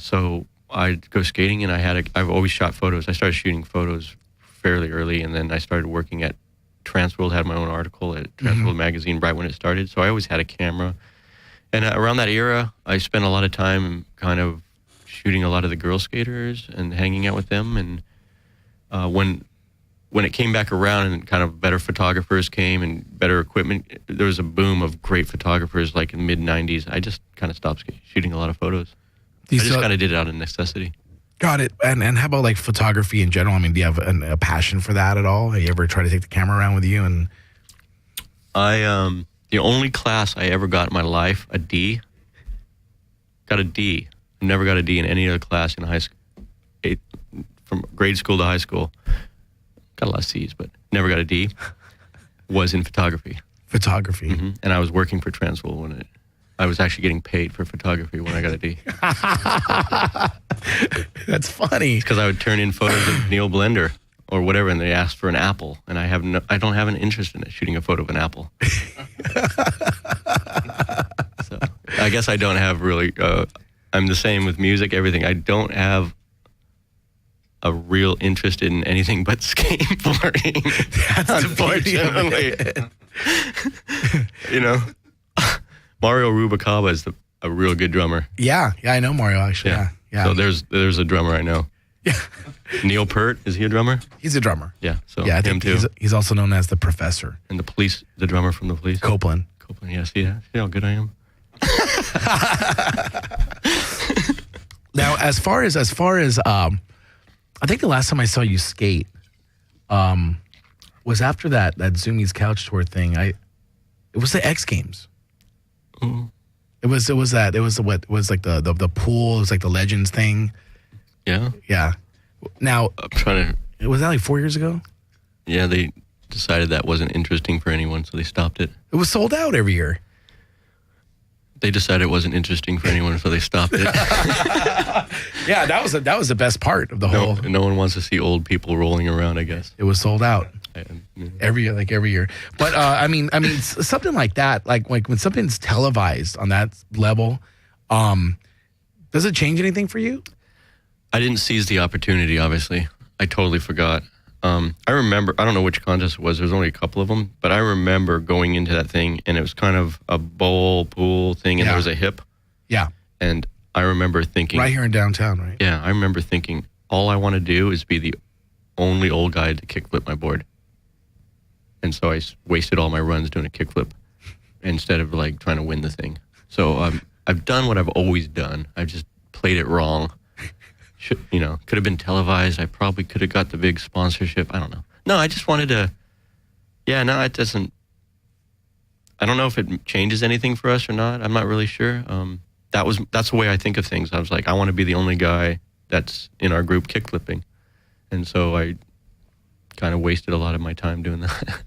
so I'd go skating, and I've always shot photos. I started shooting photos fairly early, and then I started working at Transworld. Had my own article at Transworld magazine right when it started, so I always had a camera. And around that era, I spent a lot of time kind of shooting a lot of the girl skaters and hanging out with them. And when it came back around and kind of better photographers came and better equipment, there was a boom of great photographers like in the mid-'90s. I just kind of stopped shooting a lot of photos. I just kind of did it out of necessity. Got it. And how about like photography in general? I mean, do you have a passion for that at all? Have you ever tried to take the camera around with you? And The only class I ever got in my life, a D. Got a D. Never got a D in any other class in high school. From grade school to high school. Got a lot of C's, but never got a D. Was in photography. Photography. Mm-hmm. And I was working for Transworld when I was actually getting paid for photography when I got a D. That's funny. It's because I would turn in photos of Neil Blender or whatever, and they asked for an apple, and I don't have an interest in it, shooting a photo of an apple. So I guess I don't have really. I'm the same with music, everything. I don't have a real interest in anything but skateboarding. That's unfortunately. You know, Mario Rubalcaba is a real good drummer. Yeah, I know Mario actually. Yeah. So there's a drummer I know. Yeah. Neil Peart, is he a drummer? He's a drummer. Yeah. So I him think too. He's also known as the Professor. And the Police, the drummer from the Police. Copeland. Yeah. See how good I am. Now, as far as I think the last time I saw you skate was after that Zoomies Couch Tour thing. It was the X Games. Mm. It was like the pool. It was like the Legends thing. Yeah. Yeah. Now, I'm trying to. Was that like 4 years ago? Yeah, they decided that wasn't interesting for anyone, so they stopped it. It was sold out every year. They decided it wasn't interesting for anyone, so they stopped it. Yeah, that was the best part of the whole. No one wants to see old people rolling around, I guess. It was sold out every year. But I mean, something like that, like when something's televised on that level, does it change anything for you? I didn't seize the opportunity. Obviously, I totally forgot. I remember, I don't know which contest it was. There was only a couple of them, but I remember going into that thing, and it was kind of a bowl pool thing, and there was a hip. Yeah. And I remember thinking... Right here in downtown, right? Yeah, I remember thinking, all I want to do is be the only old guy to kickflip my board. And so I wasted all my runs doing a kickflip instead of, like, trying to win the thing. So I've done what I've always done. I've just played it wrong. Could have been televised. I probably could have got the big sponsorship. I don't know. No, I just wanted to. Yeah, no, it doesn't. I don't know if it changes anything for us or not. I'm not really sure. That's the way I think of things. I was like, I want to be the only guy that's in our group kickflipping, and so I kind of wasted a lot of my time doing that.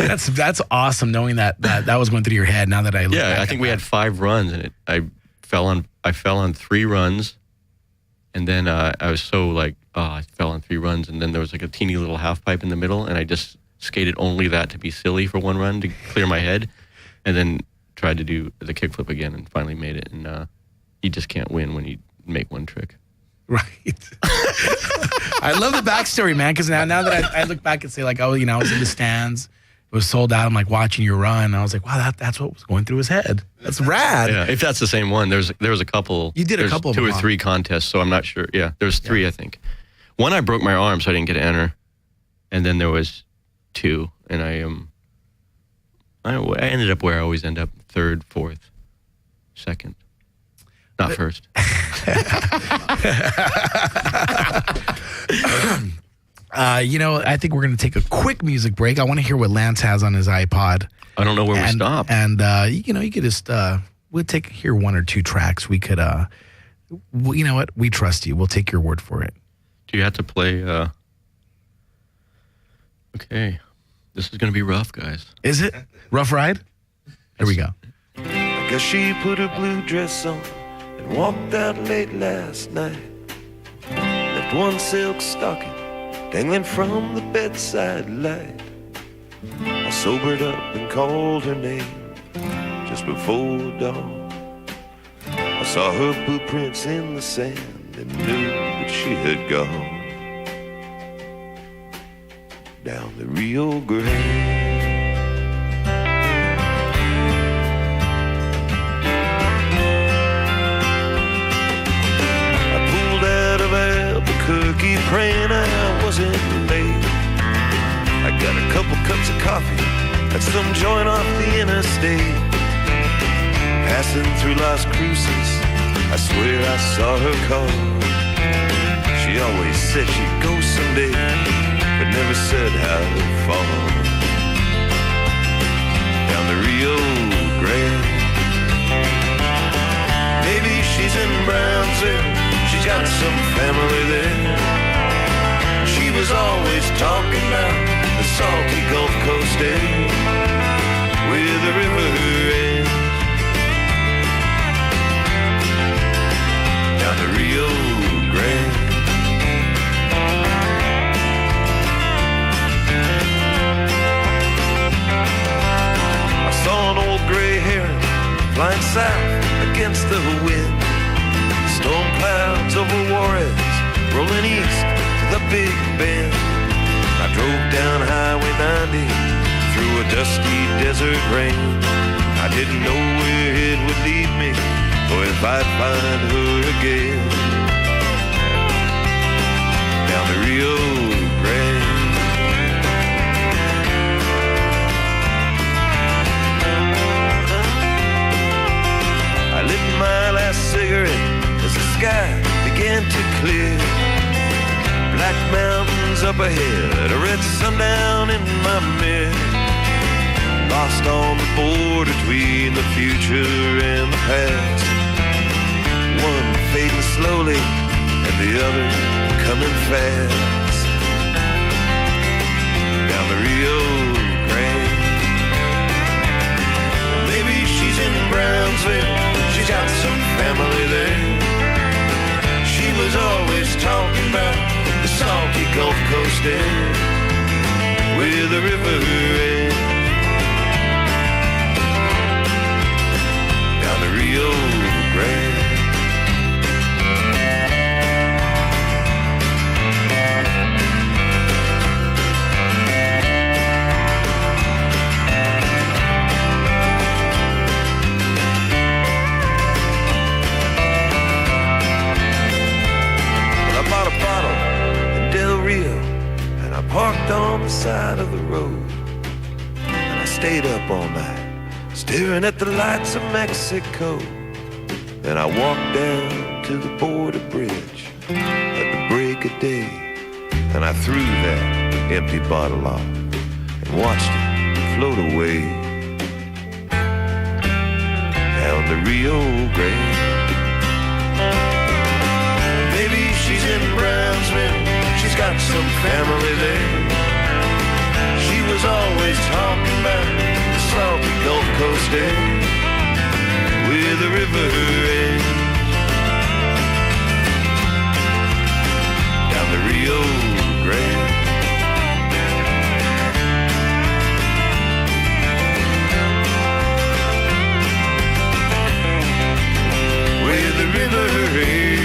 That's awesome. Knowing that was going through your head. Now that I look back I think we had 5 runs, and I fell on 3 runs. And then I was so like, I fell on 3 runs. And then there was like a teeny little half pipe in the middle. And I just skated only that to be silly for 1 run to clear my head. And then tried to do the kickflip again and finally made it. And you just can't win when you make one trick. Right. I love the backstory, man. Because now that I look back and say like, I was in the stands. It was sold out. I'm like watching you run. And I was like, wow, that's what was going through his head. That's rad. Yeah, if that's the same one, there was a couple. You did a couple of 2 them, or 3 contests, so I'm not sure. Yeah, there was 3, I think. One, I broke my arm, so I didn't get to enter. And then there was 2, and I ended up where I always end up, 3rd, 4th, 2nd. Not first. I think we're going to take a quick music break. I want to hear what Lance has on his iPod. I don't know where we stop. And, you could just, we'll hear 1 or 2 tracks. We could, you know what? We trust you. We'll take your word for it. Do you have to play, okay. This is going to be rough, guys. Is it? Rough ride? Here we go. I guess she put her blue dress on and walked out late last night. Left 1 silk stocking dangling from the bedside light. I sobered up and called her name just before dawn. I saw her boot prints in the sand and knew that she had gone down the Rio Grande. Cookie praying I wasn't late. I got a couple cups of coffee at some joint off the interstate. Passing through Las Cruces, I swear I saw her car. She always said she'd go someday, but never said how far. down the Rio Grande. Maybe she's in Brownsville, she's got some family there. She was always talking about the salty Gulf Coast air, where the river ends down the Rio Grande. I saw an old gray heron flying south against the wind. Storm clouds over Juarez, rolling east to the Big Bend. I drove down Highway 90 through a dusty desert rain. I didn't know where it would lead me, or if I'd find her again. Down the Rio Grande. I lit my last cigarette as the sky began to clear. Black mountains up ahead, a red sundown in my mirror. Lost on the border between the future and the past. One fading slowly and the other coming fast. Down the Rio Grande. Maybe she's in Brownsville, she's got some family there. She was always talking about the salty Gulf Coast air, where the river ends down the Rio Grande. Parked on the side of the road, and I stayed up all night, staring at the lights of Mexico. Then I walked down to the border bridge at the break of day, and I threw that empty bottle off and watched it float away down the Rio Grande. Maybe she's in Brownsville, she's got some family there. She was always talking about the salty Gulf Coast air, where the river ends down the Rio Grande. Where the river ends.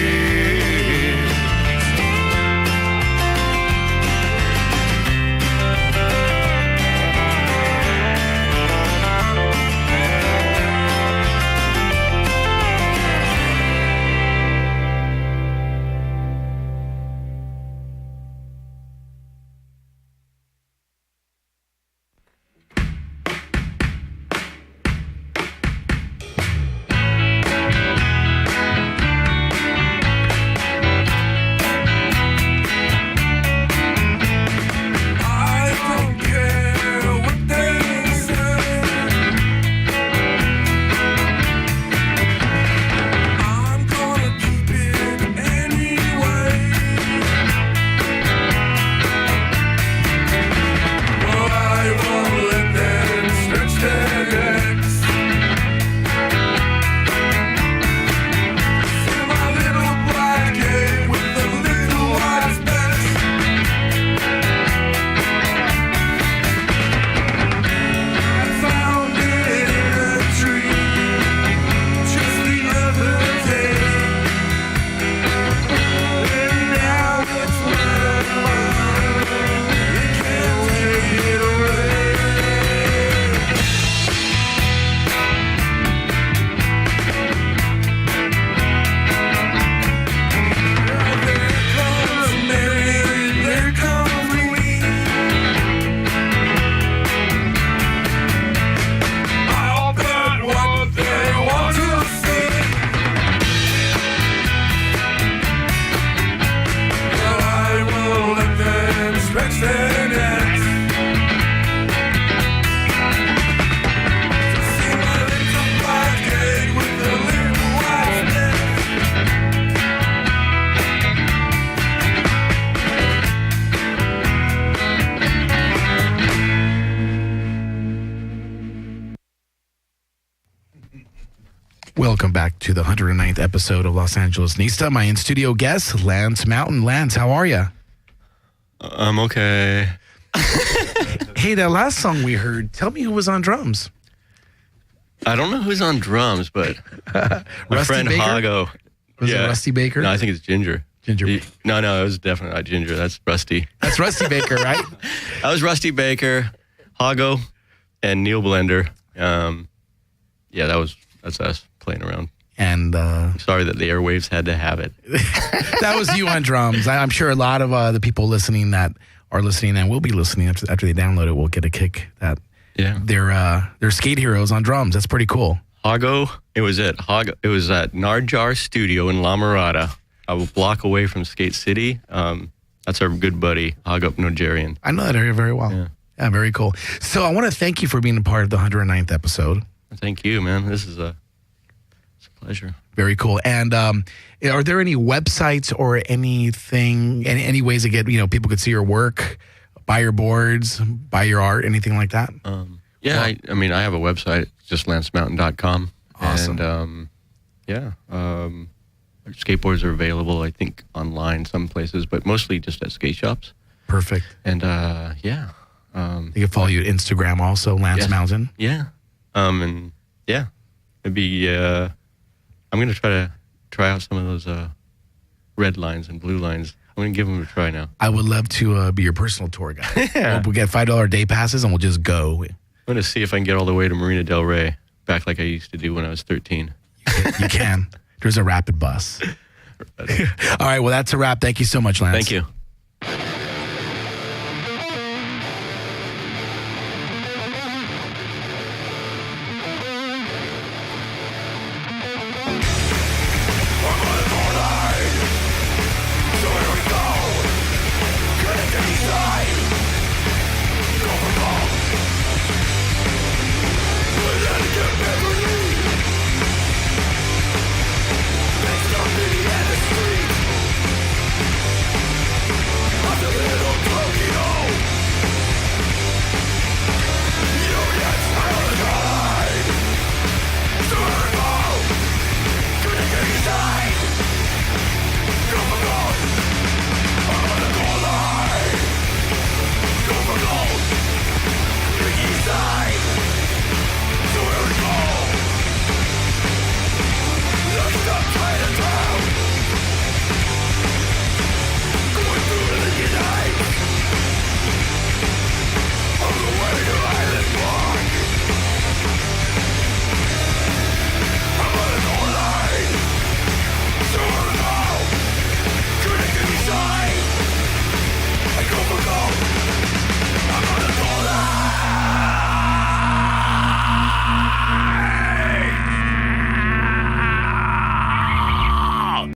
Welcome back to the 109th episode of Los Angeles Nista. My in-studio guest, Lance Mountain. Lance, how are you? I'm okay. Hey, that last song we heard, tell me who was on drums. I don't know who's on drums, but my Rusty friend Baker? Hago. Was it Rusty Baker? No, I think it's Ginger. No, it was definitely not Ginger. That's Rusty. That's Rusty Baker, right? That was Rusty Baker, Hago, and Neil Blender. That's us playing around. And I'm sorry that the airwaves had to have it. That was you on drums. I'm sure a lot of the people listening that are listening and will be listening after they download it will get a kick that they're skate heroes on drums. That's pretty cool. Hago, it was at Narjar Studio in La Mirada, a block away from Skate City. That's our good buddy, Hago Nogerian. I know that area very well. Yeah, very cool. So I want to thank you for being a part of the 109th episode. Thank you, man. It's a pleasure. Very cool. And are there any websites or anything, any ways to get, people could see your work, buy your boards, buy your art, anything like that? I have a website, just lancemountain.com. Awesome. And skateboards are available, I think, online some places, but mostly just at skate shops. Perfect. And they can follow you at Instagram also, Lance Mountain. Yeah. Maybe I'm going to try out some of those red lines and blue lines. I'm going to give them a try now. I would love to be your personal tour guide. We'll get $5 day passes and we'll just go. I'm going to see if I can get all the way to Marina Del Rey, back like I used to do when I was 13. You can. There's a rapid bus. All right, well, that's a wrap. Thank you so much, Lance. Thank you.